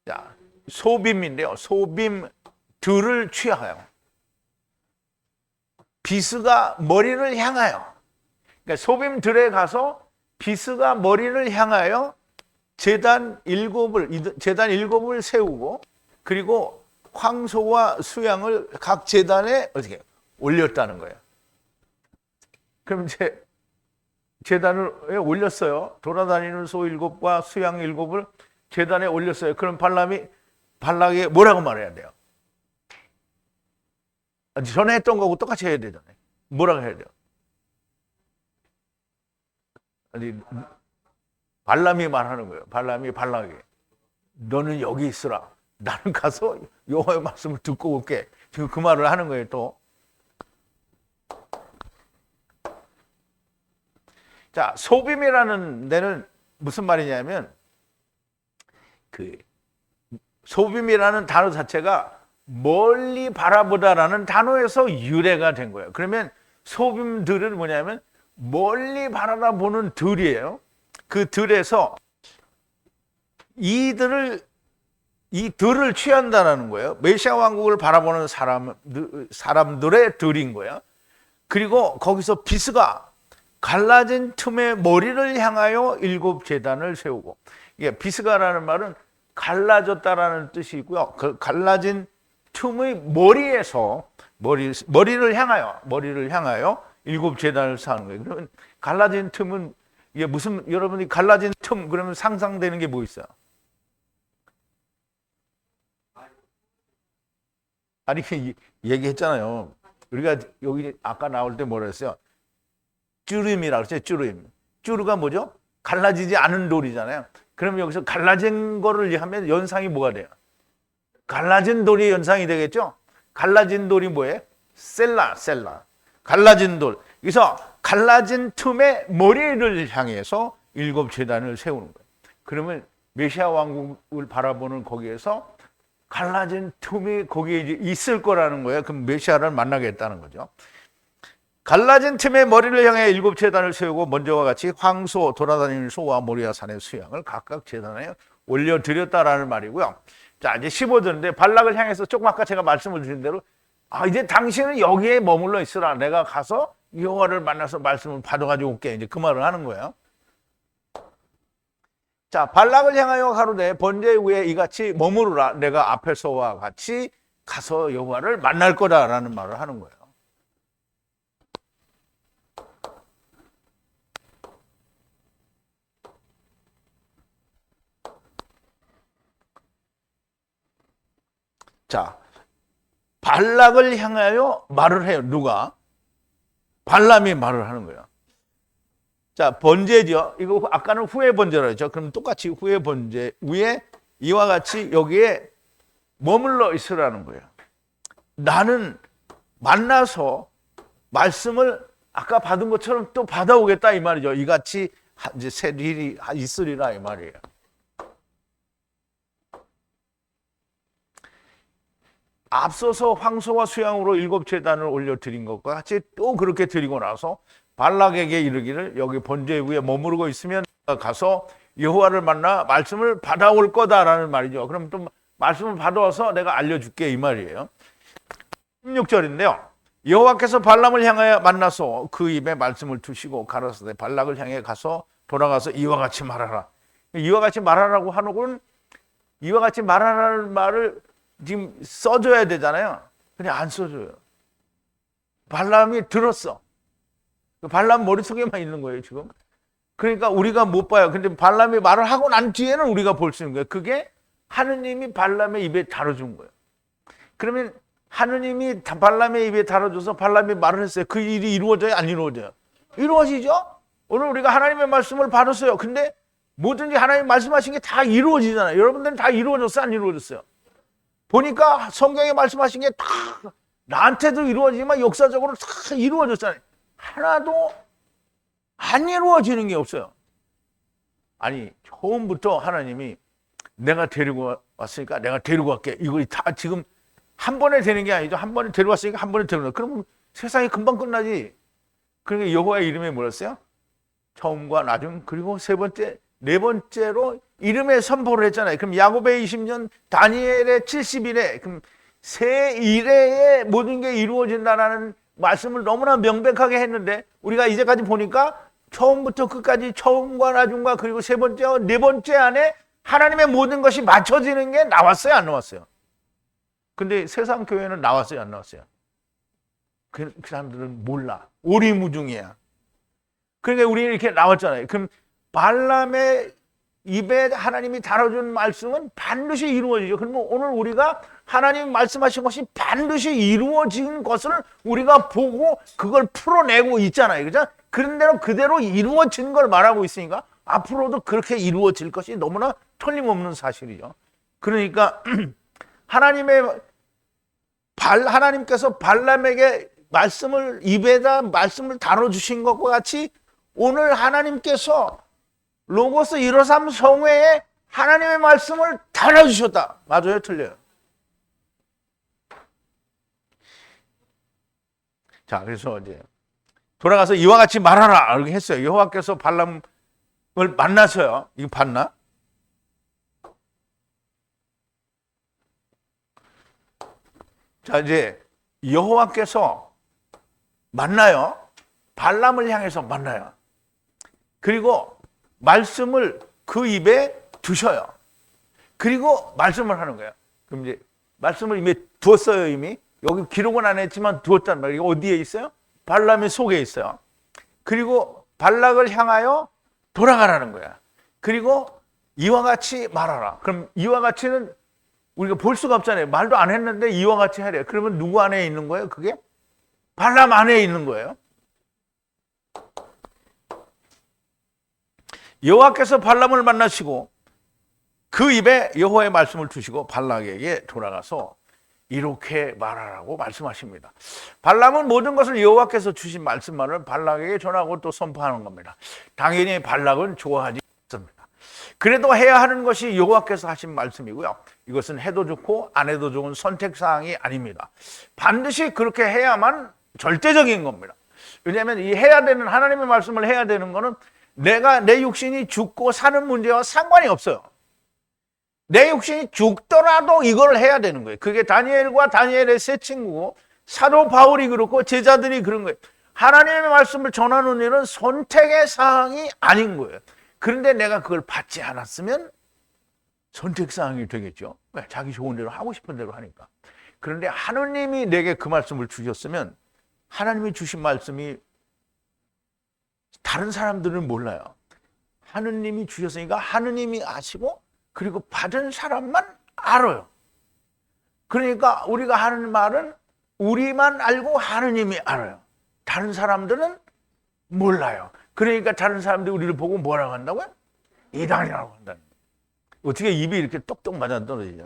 자, 소빔인데요. 소빔들을 취하여 비스가 머리를 향하여, 그러니까 소빔들에 가서 비스가 머리를 향하여 제단 7을 세우고, 그리고 황소와 수양을 각 제단에 어떻게 올렸다는 거예요. 그럼 이제 제단을 올렸어요. 돌아다니는 소 7과 수양 7을 제단에 올렸어요. 그럼 발락에 뭐라고 말해야 돼요? 전에 했던 거고 똑같이 해야 되잖아요. 뭐라고 해야 돼요? 아니, 발람이 말하는 거예요. 발람이 발락에게 너는 여기 있으라. 나는 가서 여호와의 말씀을 듣고 올게. 지금 그 말을 하는 거예요. 또 자, 소빔이라는 데는 무슨 말이냐면, 그 소빔이라는 단어 자체가 멀리 바라보다라는 단어에서 유래가 된 거예요. 그러면 소빔들은 뭐냐면 멀리 바라보는 들이에요. 그 들에서 이 들을 취한다는 거예요. 메시아 왕국을 바라보는 사람들의 들인 거예요. 그리고 거기서 비스가 갈라진 틈의 머리를 향하여 7제단을 세우고, 이게 비스가라는 말은 갈라졌다라는 뜻이 있고요. 그 갈라진 틈의 머리에서 머리를 향하여 7제단을 쌓는 거예요. 그러면 갈라진 틈은 이게 무슨, 여러분이 갈라진 틈 그러면 상상되는 게 뭐 있어요? 아니, 얘기했잖아요. 우리가 여기 아까 나올 때 뭐라 했어요? 쭈름이라고 했어요. 쭈르가 뭐죠? 갈라지지 않은 돌이잖아요. 그럼 여기서 갈라진 거를 하면 연상이 뭐가 돼요? 갈라진 돌이 연상이 되겠죠? 갈라진 돌이 뭐예요? 셀라. 갈라진 돌. 그래서 갈라진 틈의 머리를 향해서 7제단을 세우는 거예요. 그러면 메시아 왕국을 바라보는 거기에서 갈라진 틈이 거기에 이제 있을 거라는 거예요. 그럼 메시아를 만나겠다는 거죠. 갈라진 틈의 머리를 향해 7제단을 세우고 먼저와 같이 황소, 돌아다니는 소와 모리아산의 수양을 각각 제단에 올려드렸다라는 말이고요. 자, 이제 15절인데 발락을 향해서 조금 아까 제가 말씀을 드린 대로 이제 당신은 여기에 머물러 있으라. 내가 가서 여호와를 만나서 말씀을 받아가지고 올게. 이제 그 말을 하는 거예요. 자, 발락을 향하여 가로되 번제 위에 이같이 머무르라. 내가 앞에서와 같이 가서 여호와를 만날 거다라는 말을 하는 거예요. 자, 발락을 향하여 말을 해요. 누가? 발람이 말을 하는 거예요. 자, 번제죠. 이거 아까는 후회 번제라 했죠. 그럼 똑같이 후회 번제 위에 이와 같이 여기에 머물러 있으라는 거예요. 나는 만나서 말씀을 아까 받은 것처럼 또 받아오겠다 이 말이죠. 이같이 이제 새 일이 있으리라 이 말이에요. 앞서서 황소와 수양으로 7제단을 올려드린 것과 같이 또 그렇게 드리고 나서 발락에게 이르기를 여기 번제 위에 머무르고 있으면 가서 여호와를 만나 말씀을 받아올 거다라는 말이죠. 그럼 또 말씀을 받아와서 내가 알려줄게 이 말이에요. 16절인데요. 여호와께서 발람을 향하여 만나서 그 입에 말씀을 두시고 가라사대 발락을 향해 가서 돌아가서 이와 같이 말하라. 이와 같이 말하라고 하는 이와 같이 말하라는 말을 지금 써줘야 되잖아요. 근데 안 써줘요. 발람이 들었어. 발람 머릿속에만 있는 거예요, 지금. 그러니까 우리가 못 봐요. 근데 발람이 말을 하고 난 뒤에는 우리가 볼 수 있는 거예요. 그게 하느님이 발람의 입에 달아준 거예요. 그러면 하느님이 발람의 입에 달아줘서 발람이 말을 했어요. 그 일이 이루어져요? 안 이루어져요? 이루어지죠? 오늘 우리가 하나님의 말씀을 받았어요. 근데 뭐든지 하나님 말씀하신 게 다 이루어지잖아요. 여러분들은 다 이루어졌어요? 안 이루어졌어요? 보니까 성경에 말씀하신 게 다 나한테도 이루어지지만 역사적으로 다 이루어졌잖아요. 하나도 안 이루어지는 게 없어요. 아니, 처음부터 하나님이 내가 데리고 왔으니까 내가 데리고 갈게. 이거 다 지금 한 번에 되는 게 아니죠. 한 번에 데려왔으니까 한 번에 데려가. 그러면 세상이 금방 끝나지. 그러니까 여호와의 이름이 뭐였어요? 처음과 나중, 그리고 세 번째, 네 번째로 이름의 선포를 했잖아요. 그럼 야곱의 20년, 다니엘의 70일에, 그럼 세 일에 모든 게 이루어진다는 말씀을 너무나 명백하게 했는데, 우리가 이제까지 보니까 처음부터 끝까지 처음과 나중과 그리고 세 번째와 네 번째 안에 하나님의 모든 것이 맞춰지는 게 나왔어요, 안 나왔어요? 근데 세상 교회는 나왔어요, 안 나왔어요? 그 사람들은 몰라. 오리무중이야. 그러니까 우리는 이렇게 나왔잖아요. 그럼 발람의 입에 하나님이 다뤄준 말씀은 반드시 이루어지죠. 그러면 오늘 우리가 하나님이 말씀하신 것이 반드시 이루어진 것을 우리가 보고 그걸 풀어내고 있잖아요. 그죠? 그런 대로 그대로 이루어진 걸 말하고 있으니까 앞으로도 그렇게 이루어질 것이 너무나 틀림없는 사실이죠. 그러니까 하나님께서 발람에게 입에다 말씀을 다뤄주신 것과 같이 오늘 하나님께서 로고스 153 성회에 하나님의 말씀을 다뤄주셨다. 맞아요? 틀려요? 자, 그래서 이제 돌아가서 이와 같이 말하라 이렇게 했어요. 여호와께서 발람을 만나서요. 이거 봤나? 자, 이제 여호와께서 만나요. 발람을 향해서 만나요. 그리고 말씀을 그 입에 두셔요. 그리고 말씀을 하는 거예요. 그럼 이제 말씀을 이미 두었어요. 이미 여기 기록은 안 했지만 두었단 말이에요. 어디에 있어요? 발람의 속에 있어요. 그리고 발락을 향하여 돌아가라는 거야. 그리고 이와 같이 말하라. 그럼 이와 같이는 우리가 볼 수가 없잖아요. 말도 안 했는데 이와 같이 하래요. 그러면 누구 안에 있는 거예요? 그게 발람 안에 있는 거예요. 여호와께서 발람을 만나시고 그 입에 여호와의 말씀을 두시고 발락에게 돌아가서 이렇게 말하라고 말씀하십니다. 발람은 모든 것을 여호와께서 주신 말씀만을 발락에게 전하고 또 선포하는 겁니다. 당연히 발락은 좋아하지 않습니다. 그래도 해야 하는 것이 여호와께서 하신 말씀이고요. 이것은 해도 좋고 안 해도 좋은 선택사항이 아닙니다. 반드시 그렇게 해야만 절대적인 겁니다. 왜냐하면 이 해야 되는 하나님의 말씀을 해야 되는 것은 내 육신이 죽고 사는 문제와 상관이 없어요. 내 육신이 죽더라도 이걸 해야 되는 거예요. 그게 다니엘과 다니엘의 세 친구고 사도 바울이 그렇고 제자들이 그런 거예요. 하나님의 말씀을 전하는 일은 선택의 사항이 아닌 거예요. 그런데 내가 그걸 받지 않았으면 선택 사항이 되겠죠. 자기 좋은 대로 하고 싶은 대로 하니까. 그런데 하나님이 내게 그 말씀을 주셨으면 하나님이 주신 말씀이 다른 사람들은 몰라요. 하느님이 주셨으니까 하느님이 아시고 그리고 받은 사람만 알아요. 그러니까 우리가 하는 말은 우리만 알고 하느님이 알아요. 다른 사람들은 몰라요. 그러니까 다른 사람들이 우리를 보고 뭐라고 한다고요? 이단이라고 한다는 거예요. 어떻게 입이 이렇게 똑똑 맞아떨어지냐.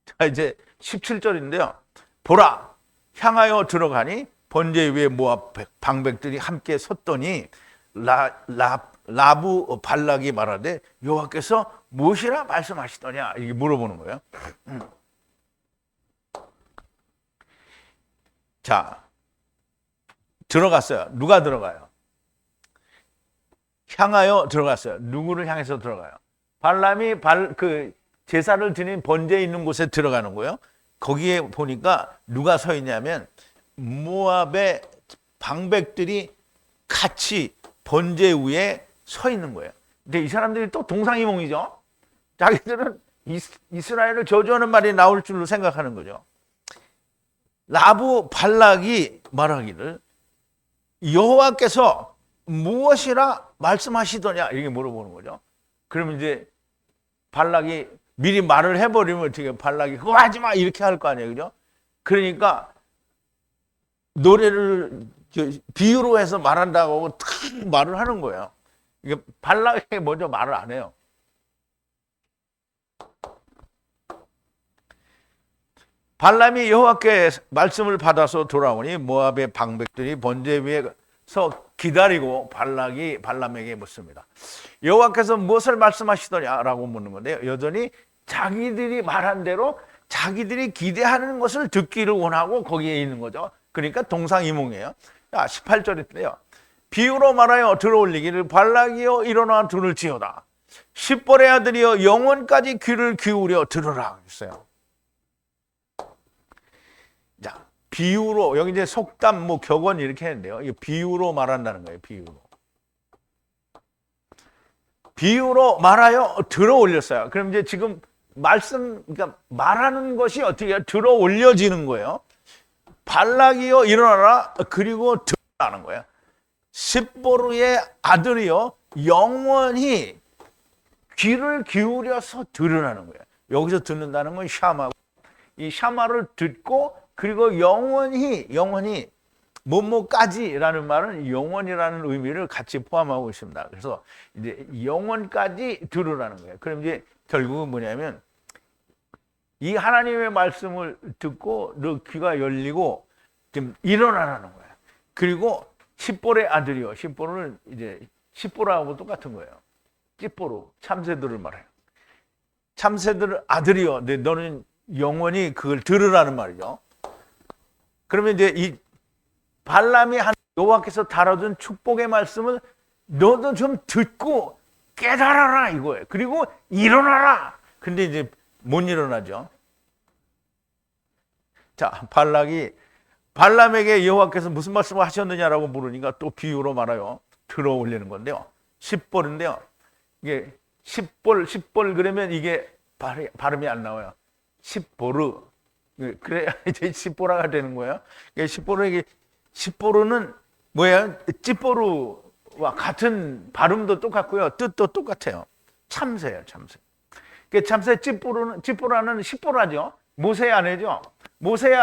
자, 이제 17절인데요. 보라, 향하여 들어가니 번제 위에 모압 방백들이 함께 섰더니 라부 발락이 말하되 여호와께서 무엇이라 말씀하시더냐 이렇게 물어보는 거예요. 자, 들어갔어요. 누가 들어가요? 향하여 들어갔어요. 누구를 향해서 들어가요? 발람이 제사를 드린 번제 있는 곳에 들어가는 거예요. 거기에 보니까 누가 서 있냐면 모압의 방백들이 같이 번제 위에 서 있는 거예요. 근데 이 사람들이 또 동상이몽이죠. 자기들은 이스라엘을 저주하는 말이 나올 줄로 생각하는 거죠. 라부 발락이 말하기를 여호와께서 무엇이라 말씀하시더냐 이렇게 물어보는 거죠. 그러면 이제 발락이 미리 말을 해버리면 어떻게 발락이 그거 하지 마 이렇게 할 거 아니에요, 그죠? 그러니까 노래를 비유로 해서 말한다고 탁 말을 하는 거예요. 이게 발락에게 먼저 말을 안 해요. 발람이 여호와께 말씀을 받아서 돌아오니 모압의 방백들이 번제 위에서 기다리고 발람에게 묻습니다. 여호와께서 무엇을 말씀하시더냐라고 묻는 건데요. 여전히 자기들이 말한 대로 자기들이 기대하는 것을 듣기를 원하고 거기에 있는 거죠. 그러니까 동상이몽이에요. 18절인데요. 비유로 말하여 들어올리기를 발락이여 일어나 들을 지어다. 십볼의 아들이여 영원까지 귀를 기울여 들으라 했어요. 자, 비유로, 여기 이제 속담, 격언 이렇게 했는데요. 이 비유로 말한다는 거예요. 비유로 말하여 들어 올렸어요. 그럼 이제 지금 그러니까 말하는 것이 어떻게 들어 올려지는 거예요. 발락이여 일어나라. 그리고 들으라는 거예요. 십보르의 아들이여 영원히 귀를 기울여서 들으라는 거예요. 여기서 듣는다는 건 샤마고, 이 샤마를 듣고 그리고 영원히 뭐뭐까지라는 말은 영원이라는 의미를 같이 포함하고 있습니다. 그래서 이제 영원까지 들으라는 거예요. 그럼 이제 결국은 뭐냐면 이 하나님의 말씀을 듣고 너 귀가 열리고 좀 일어나라는 거예요. 그리고 십볼의 아들이요. 십볼은 이제 십보라하고 똑같은 거예요. 찌뽀로 참새들을 말해요. 참새들 아들이요. 너는 영원히 그걸 들으라는 말이죠. 그러면 이제 이 발람이 한 여호와께서 다뤄준 축복의 말씀을 너도 좀 듣고 깨달아라 이거예요. 그리고 일어나라. 근데 이제 못 일어나죠. 자, 발람에게 여호와께서 무슨 말씀을 하셨느냐라고 물으니까 또 비유로 말아요. 들어 올리는 건데요. 십볼인데요. 이게 십볼 그러면 이게 발음이 안 나와요. 십보르. 그래야 이제 십보라가 되는 거예요. 십보르는 뭐예요? 찌뽀르와 같은 발음도 똑같고요. 뜻도 똑같아요. 참새예요, 참새. 참새 찌뽀라는 십보라죠. 모세의 아내죠. 모세의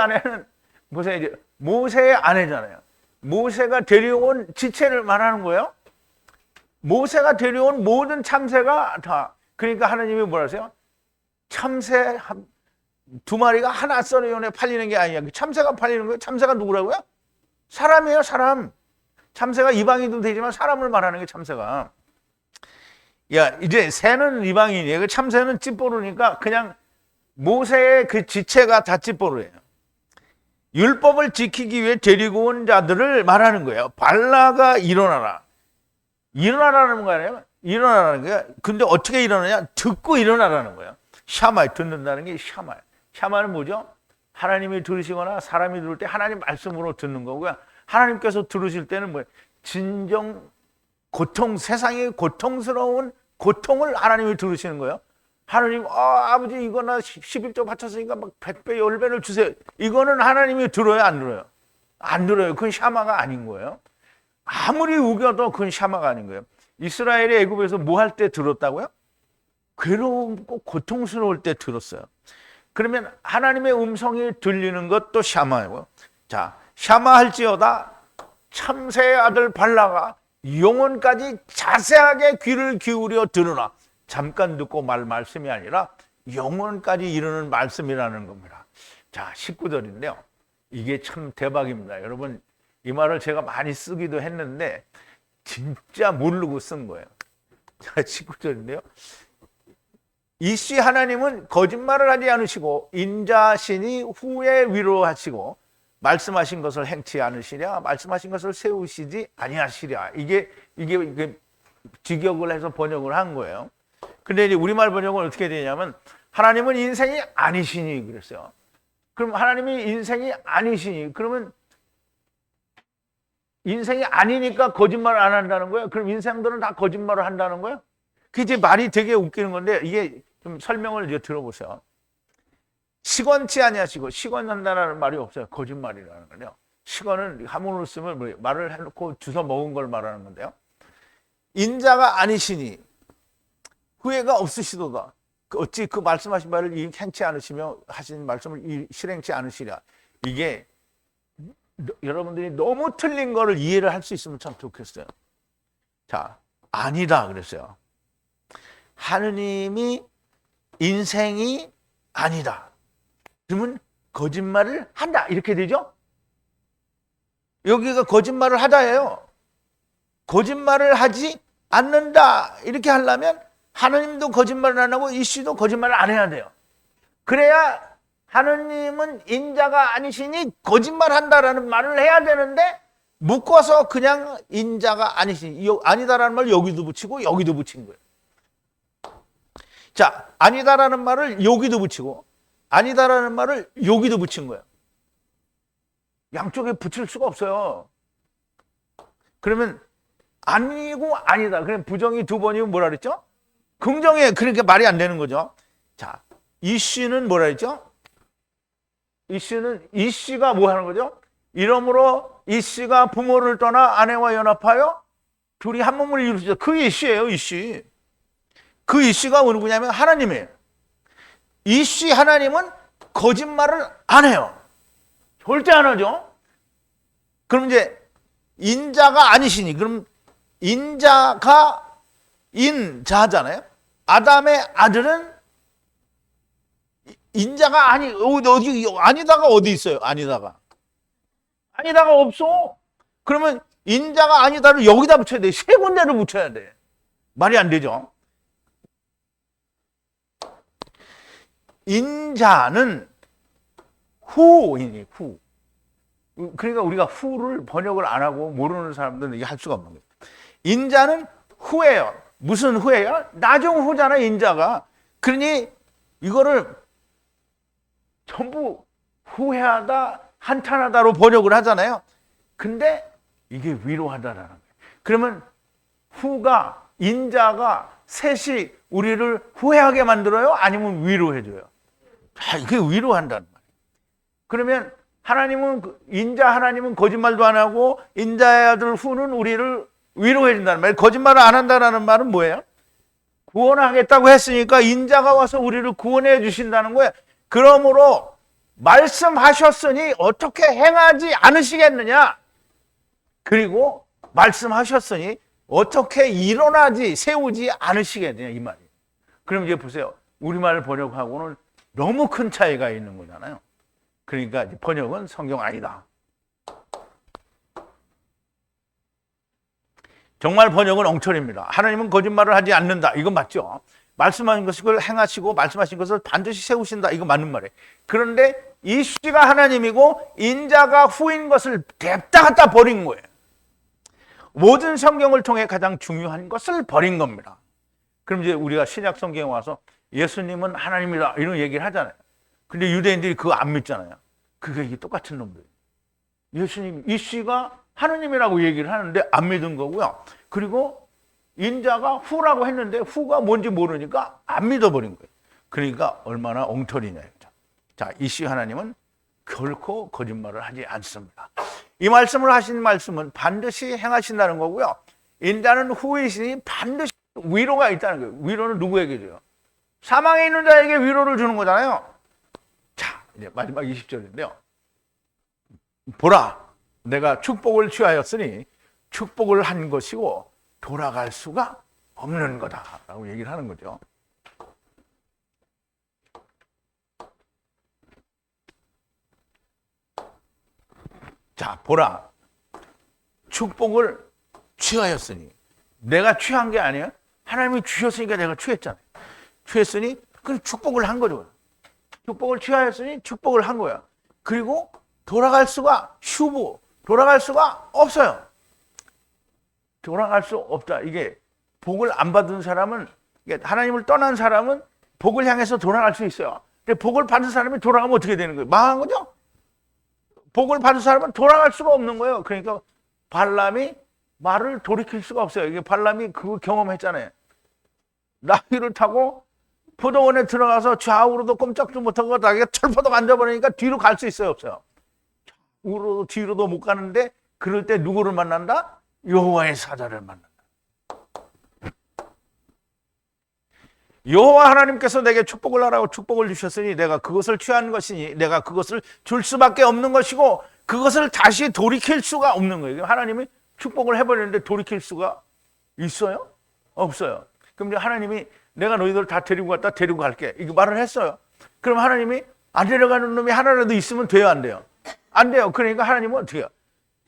아내잖아요. 모세가 데려온 지체를 말하는 거예요. 모세가 데려온 모든 참새가 다, 그러니까 하나님이 뭐라 하세요? 참새 두 마리가 하나 썰어연에 팔리는 게 아니야. 참새가 팔리는 거예요. 참새가 누구라고요? 사람이에요, 사람. 참새가 이방인도 되지만 사람을 말하는 게 참새가. 야, 이제 새는 이방인이에요. 그 참새는 찌뽀르니까 그냥 모세의 그 지체가 다 찌뽀르예요. 율법을 지키기 위해 데리고 온 자들을 말하는 거예요. 발라가 일어나라. 일어나라는 거예요. 일어나라는 거예요. 근데 어떻게 일어나냐? 듣고 일어나라는 거예요. 샤마, 듣는다는 게 샤마예요. 샤마는 뭐죠? 하나님이 들으시거나 사람이 들을 때 하나님 말씀으로 듣는 거고요. 하나님께서 들으실 때는 뭐예요? 진정 세상의 고통스러운 고통을 하나님이 들으시는 거예요. 하나님, 아버지 이거 나 11조 바쳤으니까 막 100배, 10배를 주세요. 이거는 하나님이 들어요, 안 들어요? 안 들어요. 그건 샤마가 아닌 거예요. 아무리 우겨도 그건 샤마가 아닌 거예요. 이스라엘이 애굽에서 뭐 할 때 들었다고요? 괴롭고 고통스러울 때 들었어요. 그러면 하나님의 음성이 들리는 것도 샤마예요. 자, 샤마할지어다 참새의 아들 발라가 영혼까지 자세하게 귀를 기울여 들으나 잠깐 듣고 말씀이 아니라 영혼까지 이르는 말씀이라는 겁니다. 자, 19절인데요. 이게 참 대박입니다. 여러분, 이 말을 제가 많이 쓰기도 했는데 진짜 모르고 쓴 거예요. 자, 19절인데요. 이씨 하나님은 거짓말을 하지 않으시고 인자신이 후에 위로하시고 말씀하신 것을 행치 않으시랴 말씀하신 것을 세우시지 아니하시랴. 이게 직역을 해서 번역을 한 거예요. 근데 이제 우리말 번역은 어떻게 되냐면 하나님은 인생이 아니시니 그랬어요. 그럼 하나님이 인생이 아니시니 그러면 인생이 아니니까 거짓말을 안 한다는 거예요? 그럼 인생들은 다 거짓말을 한다는 거예요? 그게 이제 말이 되게 웃기는 건데 이게 좀 설명을 이제 들어보세요. 시건치 아니하시고 시건한다는 말이 없어요. 거짓말이라는 거요. 시건은 한문으로 쓰면 말을 해놓고 주워 먹은 걸 말하는 건데요. 인자가 아니시니 후회가 없으시도다. 어찌 그 말씀하신 바를 행치 않으시며 하신 말씀을 실행치 않으시랴. 이게 여러분들이 너무 틀린 거를 이해를 할 수 있으면 참 좋겠어요. 자, 아니다 그랬어요. 하느님이 인생이 아니다. 그러면 거짓말을 한다 이렇게 되죠? 여기가 거짓말을 하다예요. 거짓말을 하지 않는다 이렇게 하려면 하느님도 거짓말을 안 하고 이씨도 거짓말을 안 해야 돼요. 그래야 하느님은 인자가 아니시니 거짓말한다라는 말을 해야 되는데 묶어서 그냥 인자가 아니시니 아니다라는 말을 여기도 붙이고 여기도 붙인 거예요. 자, 아니다라는 말을 여기도 붙이고 아니다라는 말을 여기도 붙인 거예요. 양쪽에 붙일 수가 없어요. 그러면 아니고 아니다. 그럼 부정이 두 번이면 뭐라 그랬죠? 긍정에 그러니까 말이 안 되는 거죠. 자, 이 씨는 뭐라 그랬죠? 이 씨가 뭐 하는 거죠? 이러므로 이 씨가 부모를 떠나 아내와 연합하여 둘이 한 몸을 이루시죠. 그 이 씨예요, 이 씨. 그 이 씨가 어느 분이냐면 하나님이에요. 이 씨 하나님은 거짓말을 안 해요. 절대 안 하죠. 그럼 이제 인자가 아니시니 그럼 인자가 인자잖아요. 아담의 아들은 인자가 아니 어디 아니다가 어디 있어요? 아니다가 없어. 그러면 인자가 아니다를 여기다 붙여야 돼. 세 군데를 붙여야 돼. 말이 안 되죠. 인자는 후이니 후. 그러니까 우리가 후를 번역을 안 하고 모르는 사람들은 이게 할 수가 없는 거예요. 인자는 후예요. 무슨 후예요? 나중 후잖아, 인자가. 그러니 이거를 전부 후회하다, 한탄하다로 번역을 하잖아요. 근데 이게 위로하다라는 거예요. 그러면 후가, 인자가 셋이 우리를 후회하게 만들어요? 아니면 위로해줘요? 이게 위로한다는 말이에요. 그러면 하나님은, 인자 하나님은 거짓말도 안 하고 인자의 아들 후는 우리를 위로해 준다는 말이에요. 거짓말을 안 한다는 말은 뭐예요? 구원하겠다고 했으니까 인자가 와서 우리를 구원해 주신다는 거예요. 그러므로 말씀하셨으니 어떻게 행하지 않으시겠느냐? 그리고 말씀하셨으니 어떻게 일어나지 세우지 않으시겠느냐 이 말이에요. 그럼 이제 보세요. 우리말 번역하고는 너무 큰 차이가 있는 거잖아요. 그러니까 번역은 성경 아니다. 정말 번역은 엉터리입니다. 하나님은 거짓말을 하지 않는다. 이건 맞죠? 말씀하신 것을 행하시고 말씀하신 것을 반드시 세우신다. 이거 맞는 말이에요. 그런데 이 씨가 하나님이고 인자가 후인 것을 냅다 갖다 버린 거예요. 모든 성경을 통해 가장 중요한 것을 버린 겁니다. 그럼 이제 우리가 신약 성경에 와서 예수님은 하나님이다 이런 얘기를 하잖아요. 근데 유대인들이 그거 안 믿잖아요. 그게 똑같은 놈들. 예수님, 이 씨가 하나님이라고 얘기를 하는데 안 믿은 거고요. 그리고 인자가 후라고 했는데 후가 뭔지 모르니까 안 믿어버린 거예요. 그러니까 얼마나 엉터리냐. 자, 이 씨 하나님은 결코 거짓말을 하지 않습니다. 이 말씀을 하신 말씀은 반드시 행하신다는 거고요. 인자는 후이시니 반드시 위로가 있다는 거예요. 위로는 누구에게 줘요? 사망에 있는 자에게 위로를 주는 거잖아요. 자, 이제 마지막 20절인데요. 보라, 내가 축복을 취하였으니 축복을 한 것이고 돌아갈 수가 없는 거다라고 얘기를 하는 거죠. 자, 보라, 축복을 취하였으니. 내가 취한 게 아니에요. 하나님이 주셨으니까 내가 취했잖아요. 취했으니 그 축복을 한 거죠. 축복을 취하였으니 축복을 한 거야. 그리고 돌아갈 수가 돌아갈 수가 없어요. 돌아갈 수 없다. 이게 복을 안 받은 사람은, 하나님을 떠난 사람은 복을 향해서 돌아갈 수 있어요. 근데 복을 받은 사람이 돌아가면 어떻게 되는 거예요? 망한 거죠? 복을 받은 사람은 돌아갈 수가 없는 거예요. 그러니까 발람이 말을 돌이킬 수가 없어요. 이게 발람이 그거 경험했잖아요. 나귀를 타고 포도원에 들어가서 좌우로도 꼼짝도 못하고 나귀가 철퍼덕 앉아버리니까 뒤로 갈 수 있어요, 없어요? 우로도 뒤로도 못 가는데 그럴 때 누구를 만난다? 여호와의 사자를 만난다. 여호와 하나님께서 내게 축복을 하라고 축복을 주셨으니 내가 그것을 취한 것이니 내가 그것을 줄 수밖에 없는 것이고 그것을 다시 돌이킬 수가 없는 거예요. 하나님이 축복을 해버렸는데 돌이킬 수가 있어요? 없어요. 그럼 이제 하나님이 내가 너희들 다 데리고 갔다 데리고 갈게, 이거 말을 했어요. 그럼 하나님이 안 데려가는 놈이 하나라도 있으면 돼요, 안 돼요? 안 돼요. 그러니까 하나님은 어떻게 해요?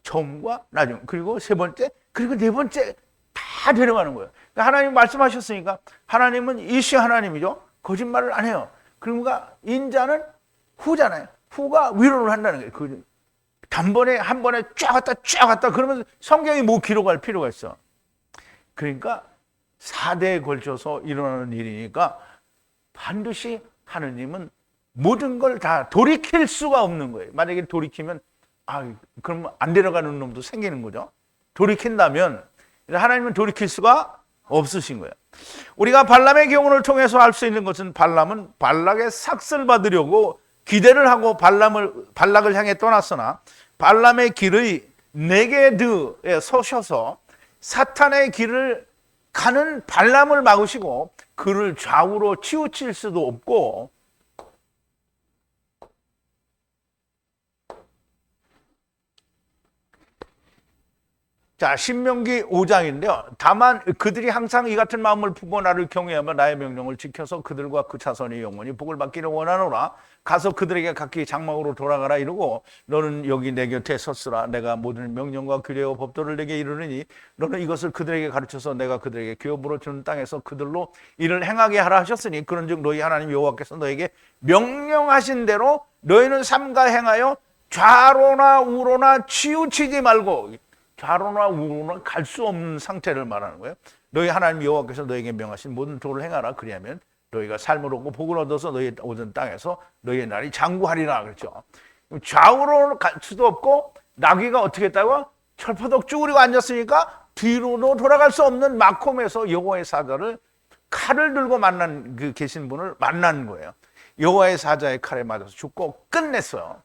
처음과 나중, 그리고 세 번째, 그리고 네 번째 다 데려가는 거예요. 그러니까 하나님 말씀하셨으니까 하나님은 이시 하나님이죠. 거짓말을 안 해요. 그러니까 인자는 후잖아요. 후가 위로를 한다는 거예요. 그 단번에 한 번에 쫙 왔다 그러면 성경이 뭐 기록할 필요가 있어. 그러니까 4대에 걸쳐서 일어나는 일이니까 반드시 하느님은 모든 걸 다 돌이킬 수가 없는 거예요. 만약에 돌이키면 그럼 안 데려가는 놈도 생기는 거죠. 돌이킨다면 하나님은 돌이킬 수가 없으신 거예요. 우리가 발람의 경우를 통해서 알 수 있는 것은 발람은 발락의 삭슬 받으려고 기대를 하고 발락을 향해 떠났으나 발람의 길의 네게드에 서셔서 사탄의 길을 가는 발람을 막으시고 그를 좌우로 치우칠 수도 없고, 자, 신명기 5장인데요. 다만 그들이 항상 이 같은 마음을 품고 나를 경외하며 나의 명령을 지켜서 그들과 그 자손이 영원히 복을 받기를 원하노라. 가서 그들에게 각기 장막으로 돌아가라 이르고 너는 여기 내 곁에 섰으라. 내가 모든 명령과 규례와 법도를 내게 이르느니 너는 이것을 그들에게 가르쳐서 내가 그들에게 기업으로 주는 땅에서 그들로 이를 행하게 하라 하셨으니 그런즉 너희 하나님 여호와께서 너에게 명령하신 대로 너희는 삼가 행하여 좌로나 우로나 치우치지 말고, 좌로나 우로나 갈 수 없는 상태를 말하는 거예요. 너희 하나님 여호와께서 너에게 명하신 모든 도를 행하라. 그리하면 너희가 삶을 얻고 복을 얻어서 너희 오던 땅에서 너희의 날이 장구하리라 그랬죠. 좌우로 갈 수도 없고 나귀가 어떻게 했다고? 철퍼덕 쭈그리고 앉았으니까 뒤로도 돌아갈 수 없는 마콤에서 여호와의 사자를 칼을 들고 만난 그 계신 분을 만난 거예요. 여호와의 사자의 칼에 맞아서 죽고 끝냈어요.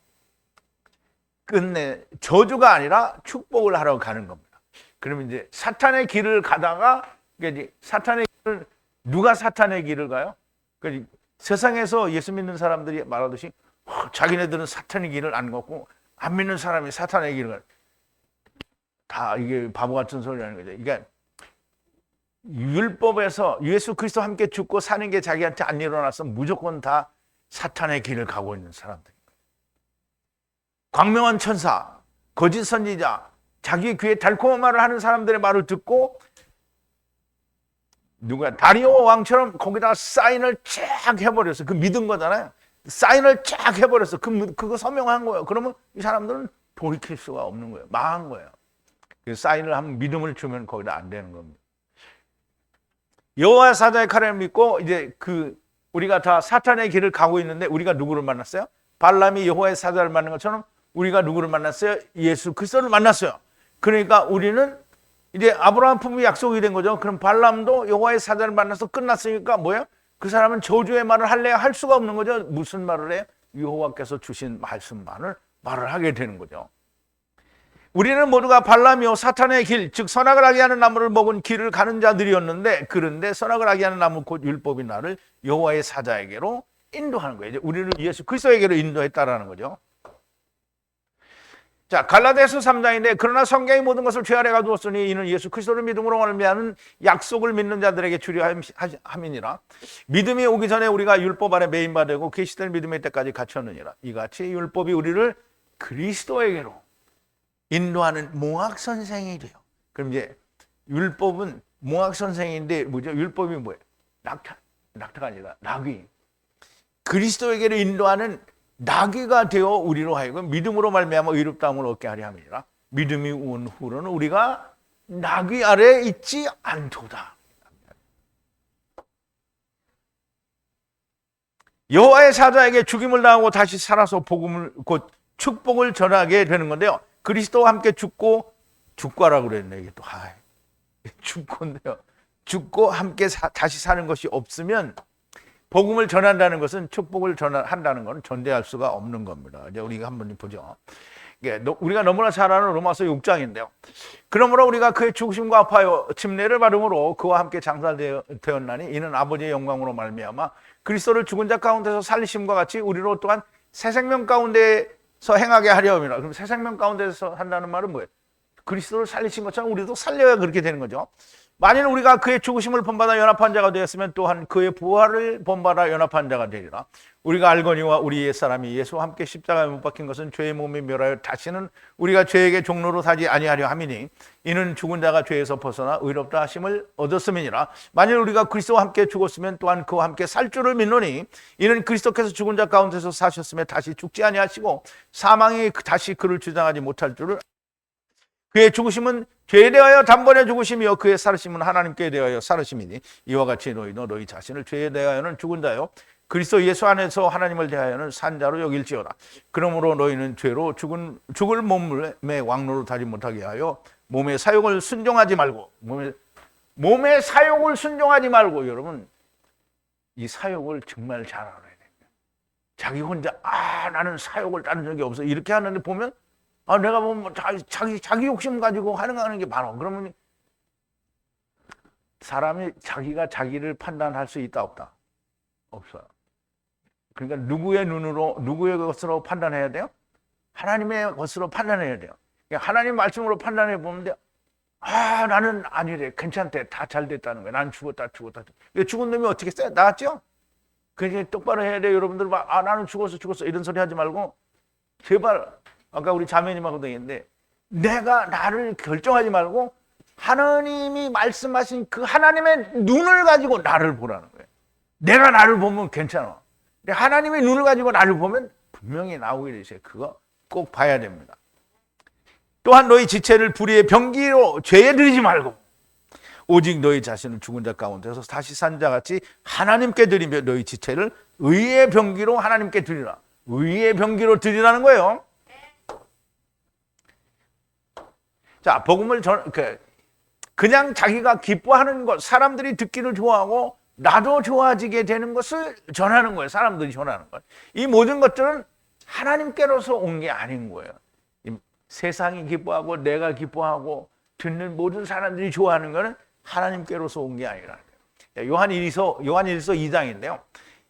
끝내 저주가 아니라 축복을 하러 가는 겁니다. 그러면 이제 사탄의 길을 가다가 이제 사탄의 길을 누가 사탄의 길을 가요? 그러니까 세상에서 예수 믿는 사람들이 말하듯이 자기네들은 사탄의 길을 안 걷고 안 믿는 사람이 사탄의 길을 가요. 다 이게 바보 같은 소리라는 거죠. 그러니까 율법에서 예수 그리스도와 함께 죽고 사는 게 자기한테 안 일어나서 무조건 다 사탄의 길을 가고 있는 사람들. 광명한 천사, 거짓 선지자, 자기 귀에 달콤한 말을 하는 사람들의 말을 듣고 누가 다리오 왕처럼 거기다가 사인을 쫙 해버렸어. 그 믿은 거잖아요. 사인을 쫙 해버렸어. 그거 서명한 거예요. 그러면 이 사람들은 돌이킬 수가 없는 거예요. 망한 거예요. 그 사인을 하면 믿음을 주면 거기다 안 되는 겁니다. 여호와 사자의 칼을 믿고 이제 우리가 다 사탄의 길을 가고 있는데 우리가 누구를 만났어요? 발람이 여호와의 사자를 만난 것처럼 우리가 누구를 만났어요? 예수 그리스도를 만났어요. 그러니까 우리는 이제 아브라함 품이 약속이 된 거죠. 그럼 발람도 여호와의 사자를 만나서 끝났으니까 뭐예요? 그 사람은 저주의 말을 할래야 할 수가 없는 거죠. 무슨 말을 해요? 여호와께서 주신 말씀만을 말을 하게 되는 거죠. 우리는 모두가 발람이요 사탄의 길, 즉 선악을 하게 하는 나무를 먹은 길을 가는 자들이었는데, 그런데 선악을 하게 하는 나무 곧 율법인 나를 여호와의 사자에게로 인도하는 거예요. 이제 우리를 예수 그리스도에게로 인도했다라는 거죠. 자, 갈라디아서 3장인데 그러나 성경이 모든 것을 죄 아래 가두었으니 이는 예수 그리스도를 믿음으로 말미암은 약속을 믿는 자들에게 주려 함이니라. 믿음이 오기 전에 우리가 율법 아래 매인바 되고 계시될 믿음의 때까지 갇혔느니라. 이같이 율법이 우리를 그리스도에게로 인도하는 몽학 선생이 돼요. 그럼 이제 율법은 몽학 선생인데 뭐죠? 율법이 뭐예요? 낙타가 아니라 나귀. 그리스도에게로 인도하는 나귀가 되어 우리로 하여금 믿음으로 말미암아 의롭다함을 얻게 하려 함이니라. 믿음이 온 후로는 우리가 나귀 아래에 있지 않도다. 여호와의 사자에게 죽임을 당하고 다시 살아서 복음을 곧 축복을 전하게 되는 건데요. 그리스도와 함께 죽고라고 그랬네. 이게 또 죽고인데요. 죽고 함께 다시 사는 것이 없으면 복음을 전한다는 것은 축복을 전한다는 것은 전대할 수가 없는 겁니다. 이제 우리가 한번 보죠. 우리가 너무나 잘 아는 로마서 6장인데요. 그러므로 우리가 그의 죽으심과 아파요 침례를 받음으로 그와 함께 장사되었나니 이는 아버지의 영광으로 말미암아 그리스도를 죽은 자 가운데서 살리심과 같이 우리로 또한 새 생명 가운데 행하게 하려 함이라. 그럼 새 생명 가운데서 한다는 말은 뭐예요? 그리스도를 살리신 것처럼 우리도 살려야 그렇게 되는 거죠. 만일 우리가 그의 죽으심을 본받아 연합한 자가 되었으면 또한 그의 부활을 본받아 연합한 자가 되리라. 우리가 알거니와 우리 옛사람이 예수와 함께 십자가에 못 박힌 것은 죄의 몸에 멸하여 다시는 우리가 죄에게 종로로 사지 아니하려 함이니 이는 죽은 자가 죄에서 벗어나 의롭다 하심을 얻었음이니라. 만일 우리가 그리스도와 함께 죽었으면 또한 그와 함께 살 줄을 믿노니 이는 그리스도께서 죽은 자 가운데서 사셨으며 다시 죽지 아니하시고 사망이 다시 그를 주장하지 못할 줄을 그의 죽으심은 죄에 대하여 단번에 죽으심이요 그의 살으심은 하나님께 대하여 살으심이니 이와 같이 너희도 너희 자신을 죄에 대하여는 죽은 자요 그리스도 예수 안에서 하나님을 대하여는 산 자로 여길지어다. 그러므로 너희는 죄로 죽을 몸의 왕노로 타지 못하게 하여 몸의 사욕을 순종하지 말고 몸의 사욕을 순종하지 말고 여러분 이 사욕을 정말 잘 알아야 됩니다. 자기 혼자 나는 사욕을 따른 적이 없어 이렇게 하는데 보면 내가 뭐 자기 욕심 가지고 하는 게 많아. 그러면 사람이 자기가 자기를 판단할 수 있다 없다? 없어요. 그러니까 누구의 것으로 판단해야 돼요? 하나님의 것으로 판단해야 돼요. 그러니까 하나님 말씀으로 판단해 보면 돼요. 나는 아니래. 괜찮대. 다 잘 됐다는 거야. 나는 죽었다. 죽은 놈이 어떻게 써? 나았죠? 그러니까 똑바로 해야 돼요. 여러분들 나는 죽었어. 이런 소리 하지 말고 제발 아까 우리 자매님하고도 얘기했는데 내가 나를 결정하지 말고 하나님이 말씀하신 그 하나님의 눈을 가지고 나를 보라는 거예요. 내가 나를 보면 괜찮아. 근데 하나님의 눈을 가지고 나를 보면 분명히 나오게 돼 있어요. 그거 꼭 봐야 됩니다. 또한 너희 지체를 불의의 병기로 죄에 들이지 말고 오직 너희 자신을 죽은 자 가운데서 다시 산 자같이 하나님께 드리며 너희 지체를 의의 병기로 하나님께 드리라. 의의 병기로 드리라는 거예요. 자, 복음을 그냥 자기가 기뻐하는 것, 사람들이 듣기를 좋아하고 나도 좋아지게 되는 것을 전하는 거예요. 사람들이 전하는 것. 이 모든 것들은 하나님께로서 온 게 아닌 거예요. 세상이 기뻐하고 내가 기뻐하고 듣는 모든 사람들이 좋아하는 것은 하나님께로서 온 게 아니라. 요한일서 2장인데요.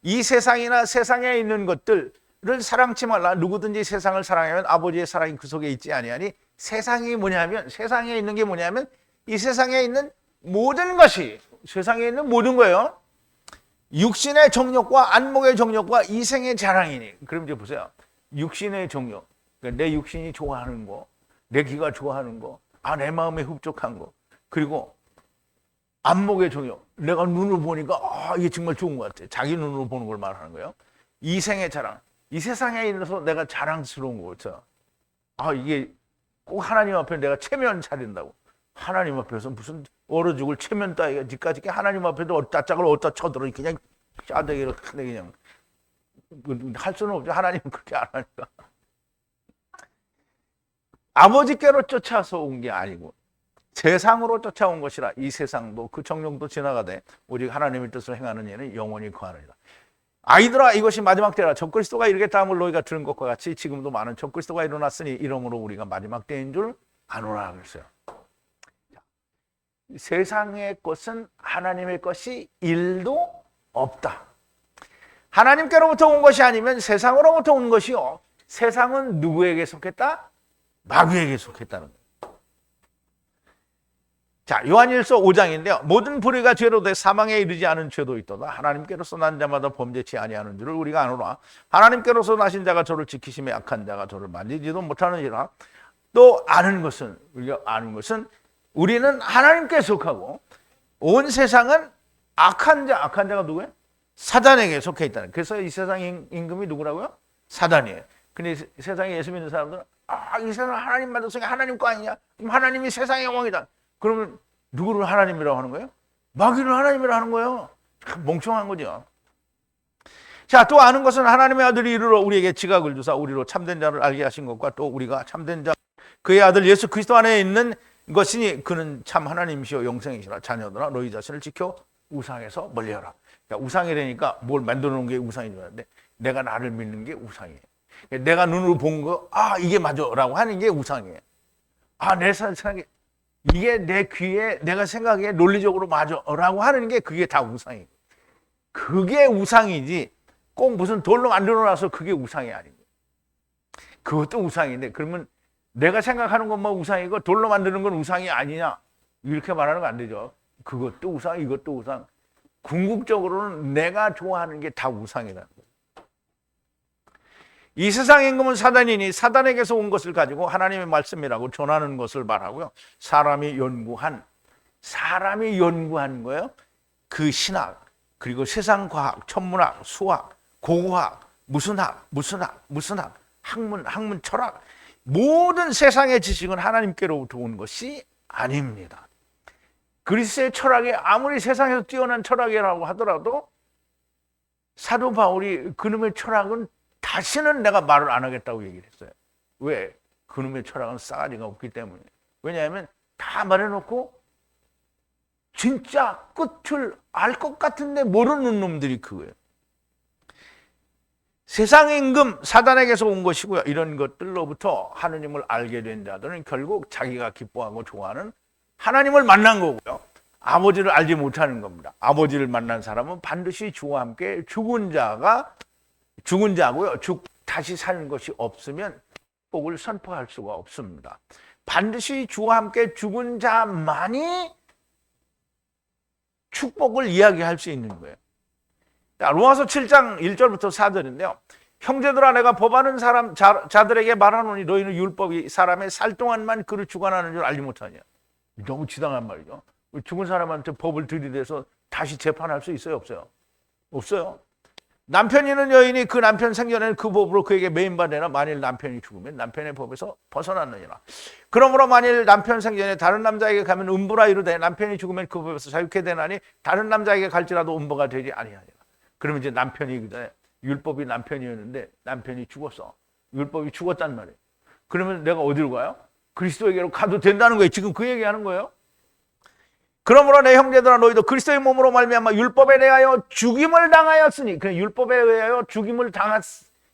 이 세상이나 세상에 있는 것들을 사랑치 말라. 누구든지 세상을 사랑하면 아버지의 사랑이 그 속에 있지 아니하니 세상에 있는 게 뭐냐면 이 세상에 있는 모든 것이 세상에 있는 모든 거예요. 육신의 정욕과 안목의 정욕과 이생의 자랑이니. 그럼 이제 보세요. 육신의 정욕. 그러니까 내 육신이 좋아하는 거, 내 귀가 좋아하는 거, 내 마음에 흡족한 거. 그리고 안목의 정욕. 내가 눈을 보니까 이게 정말 좋은 것 같아. 자기 눈으로 보는 걸 말하는 거예요. 이생의 자랑. 이 세상에 있어서 내가 자랑스러운 거죠. 이게 꼭 하나님 앞에 내가 체면 차린다고. 하나님 앞에서 무슨 얼어 죽을 체면 따위가 니까지 하나님 앞에도 따짝을 어디다 쳐들어 그냥 짜대기로 그냥 할 수는 없죠. 하나님은 그렇게 안 하니까. 아버지께로 쫓아서 온 게 아니고 세상으로 쫓아온 것이라. 이 세상도 그 정령도 지나가되 오직 하나님의 뜻을 행하는 이는 영원히 거하느니라. 아이들아 이것이 마지막 때라. 적그리스도가 이르겠다 함을 너희가 들은 것과 같이 지금도 많은 적그리스도가 일어났으니 이러므로 우리가 마지막 때인 줄 아노라 그랬어요. 세상의 것은 하나님의 것이 1도 없다. 하나님께로부터 온 것이 아니면 세상으로부터 온 것이요. 세상은 누구에게 속했다? 마귀에게 속했다는 거예요. 자, 요한일서 5장인데요. 모든 불의가 죄로 돼 사망에 이르지 않은 죄도 있도다. 하나님께로서 난 자마다 범죄치 아니하는 줄을 우리가 아노라. 하나님께로서 나신 자가 저를 지키심에 악한 자가 저를 만지지도 못하느니라. 또 우리가 아는 것은 우리는 하나님께 속하고 온 세상은 악한 자가 누구예요? 사단에게 속해 있다는. 그래서 이 세상 임금이 누구라고요? 사단이에요. 근데 세상에 예수 믿는 사람들은 이 세상 하나님 만들었으니 하나님 거 아니냐? 그럼 하나님이 세상의 왕이다. 그러면 누구를 하나님이라고 하는 거예요? 마귀를 하나님이라고 하는 거예요. 참 멍청한 거죠. 자, 또 아는 것은 하나님의 아들이 이르러 우리에게 지각을 주사 우리로 참된 자를 알게 하신 것과 또 우리가 참된 자 그의 아들 예수 그리스도 안에 있는 것이니 그는 참 하나님이시여 영생이시라. 자녀들아 너희 자신을 지켜 우상에서 멀리하라. 그러니까 우상이 되니까 뭘 만들어 놓은 게 우상인 줄 알았는데 내가 나를 믿는 게 우상이에요. 내가 눈으로 본 거 이게 맞아라고 하는 게 우상이에요. 내 생각에 이게 내 귀에 내가 생각에 논리적으로 맞아라고 하는 게 그게 다 우상이에요. 그게 우상이지 꼭 무슨 돌로 만들어 놔서 그게 우상이 아니에요. 그것도 우상인데, 그러면 내가 생각하는 것만 우상이고 돌로 만드는 건 우상이 아니냐, 이렇게 말하는 거 안 되죠. 그것도 우상, 이것도 우상. 궁극적으로는 내가 좋아하는 게 다 우상이라는 거예요. 이 세상의 임금은 사단이니 사단에게서 온 것을 가지고 하나님의 말씀이라고 전하는 것을 말하고요. 사람이 연구한 거예요. 그 신학, 그리고 세상 과학, 천문학, 수학, 고고학, 무슨 학, 학문, 철학, 모든 세상의 지식은 하나님께로부터 온 것이 아닙니다. 그리스의 철학이 아무리 세상에서 뛰어난 철학이라고 하더라도 사도 바울이 그놈의 철학은 다시는 내가 말을 안 하겠다고 얘기를 했어요. 왜? 그놈의 철학은 싸가지가 없기 때문에. 왜냐하면 다 말해놓고 진짜 끝을 알 것 같은데 모르는 놈들이 그거예요. 세상의 임금 사단에게서 온 것이고요. 이런 것들로부터 하느님을 알게 된 자들은 결국 자기가 기뻐하고 좋아하는 하나님을 만난 거고요. 아버지를 알지 못하는 겁니다. 아버지를 만난 사람은 반드시 주와 함께 죽은 자고요. 다시 사는 것이 없으면 축복을 선포할 수가 없습니다. 반드시 주와 함께 죽은 자만이 축복을 이야기할 수 있는 거예요. 로마서 7장 1절부터 4절인데요. 형제들아, 내가 법하는 자들에게 말하노니 너희는 율법이 사람의 살 동안만 그를 주관하는 줄 알지 못하냐. 너무 지당한 말이죠. 죽은 사람한테 법을 들이대서 다시 재판할 수 있어요, 없어요? 없어요. 남편이 있는 여인이 그 남편 생전에는 그 법으로 그에게 매인받으나 만일 남편이 죽으면 남편의 법에서 벗어났느니라. 그러므로 만일 남편 생전에 다른 남자에게 가면 음부라 이르되 남편이 죽으면 그 법에서 자유케 되나니 다른 남자에게 갈지라도 음부가 되지 아니하니라. 그러면 이제 남편이 율법이 남편이었는데 남편이 죽었어. 율법이 죽었단 말이에요. 그러면 내가 어디로 가요? 그리스도에게로 가도 된다는 거예요. 지금 그 얘기하는 거예요. 그러므로 내 형제들아, 너희도 그리스도의 몸으로 말미암아 율법에 대하여 죽임을 당하였으니, 그냥 율법에 의하여 죽임을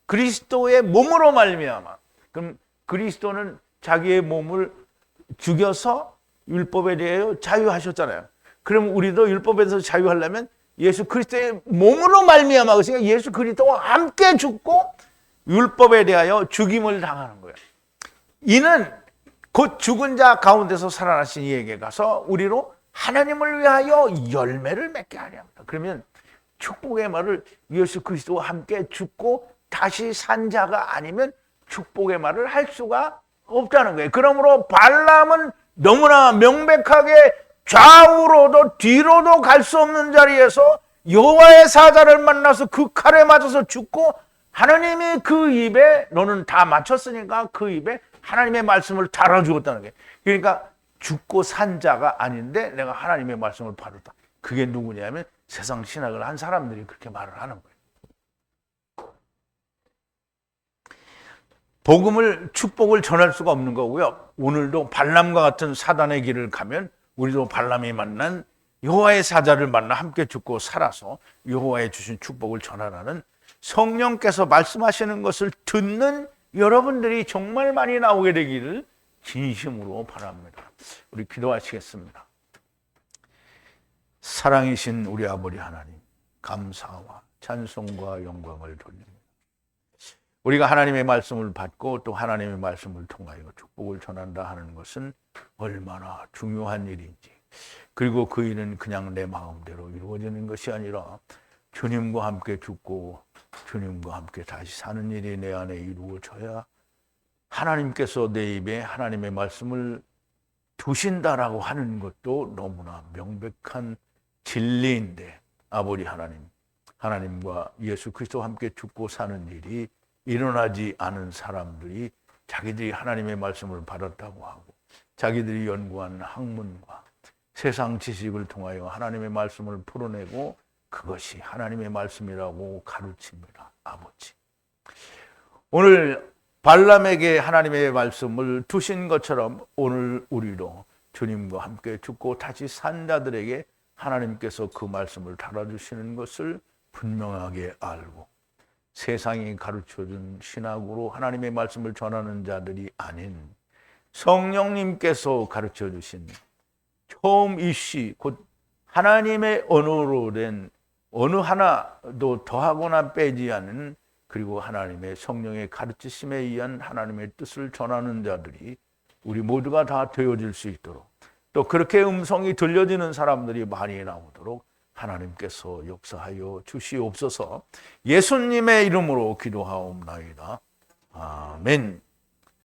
그리스도의 몸으로 말미암아. 그럼 그리스도는 자기의 몸을 죽여서 율법에 대하여 자유하셨잖아요. 그럼 우리도 율법에서 자유하려면 예수 그리스도의 몸으로 말미암아, 그러니까 예수 그리스도와 함께 죽고 율법에 대하여 죽임을 당하는 거예요. 이는 곧 죽은 자 가운데서 살아나신 이에게 가서 우리로 하나님을 위하여 열매를 맺게 하려 합니다. 그러면 축복의 말을 예수 그리스도와 함께 죽고 다시 산 자가 아니면 축복의 말을 할 수가 없다는 거예요. 그러므로 발람은 너무나 명백하게 좌우로도 뒤로도 갈 수 없는 자리에서 여호와의 사자를 만나서 그 칼에 맞아서 죽고, 하나님이 그 입에, 너는 다 맞췄으니까 그 입에 하나님의 말씀을 달아주었다는 거예요. 그러니까 죽고 산 자가 아닌데 내가 하나님의 말씀을 받았다. 그게 누구냐면 세상 신학을 한 사람들이 그렇게 말을 하는 거예요. 복음을, 축복을 전할 수가 없는 거고요. 오늘도 발람과 같은 사단의 길을 가면 우리도 발람이 만난 여호와의 사자를 만나 함께 죽고 살아서 여호와의 주신 축복을 전하라는 성령께서 말씀하시는 것을 듣는 여러분들이 정말 많이 나오게 되기를 진심으로 바랍니다. 우리 기도하시겠습니다. 사랑이신 우리 아버지 하나님, 감사와 찬송과 영광을 돌립니다. 우리가 하나님의 말씀을 받고 또 하나님의 말씀을 통하여 축복을 전한다 하는 것은 얼마나 중요한 일인지, 그리고 그 일은 그냥 내 마음대로 이루어지는 것이 아니라 주님과 함께 죽고 주님과 함께 다시 사는 일이 내 안에 이루어져야 하나님께서 내 입에 하나님의 말씀을 두신다라고 하는 것도 너무나 명백한 진리인데, 아버지 하나님, 하나님과 예수 그리스도와 함께 죽고 사는 일이 일어나지 않은 사람들이 자기들이 하나님의 말씀을 받았다고 하고 자기들이 연구한 학문과 세상 지식을 통하여 하나님의 말씀을 풀어내고 그것이 하나님의 말씀이라고 가르칩니다. 아버지, 오늘 발람에게 하나님의 말씀을 두신 것처럼 오늘 우리도 주님과 함께 죽고 다시 산 자들에게 하나님께서 그 말씀을 달아주시는 것을 분명하게 알고 세상이 가르쳐준 신학으로 하나님의 말씀을 전하는 자들이 아닌 성령님께서 가르쳐주신 처음 이시 곧 하나님의 언어로 된 어느 하나도 더하거나 빼지 않는 그리고 하나님의 성령의 가르치심에 의한 하나님의 뜻을 전하는 자들이 우리 모두가 다 되어질 수 있도록, 또 그렇게 음성이 들려지는 사람들이 많이 나오도록 하나님께서 역사하여 주시옵소서. 예수님의 이름으로 기도하옵나이다. 아멘.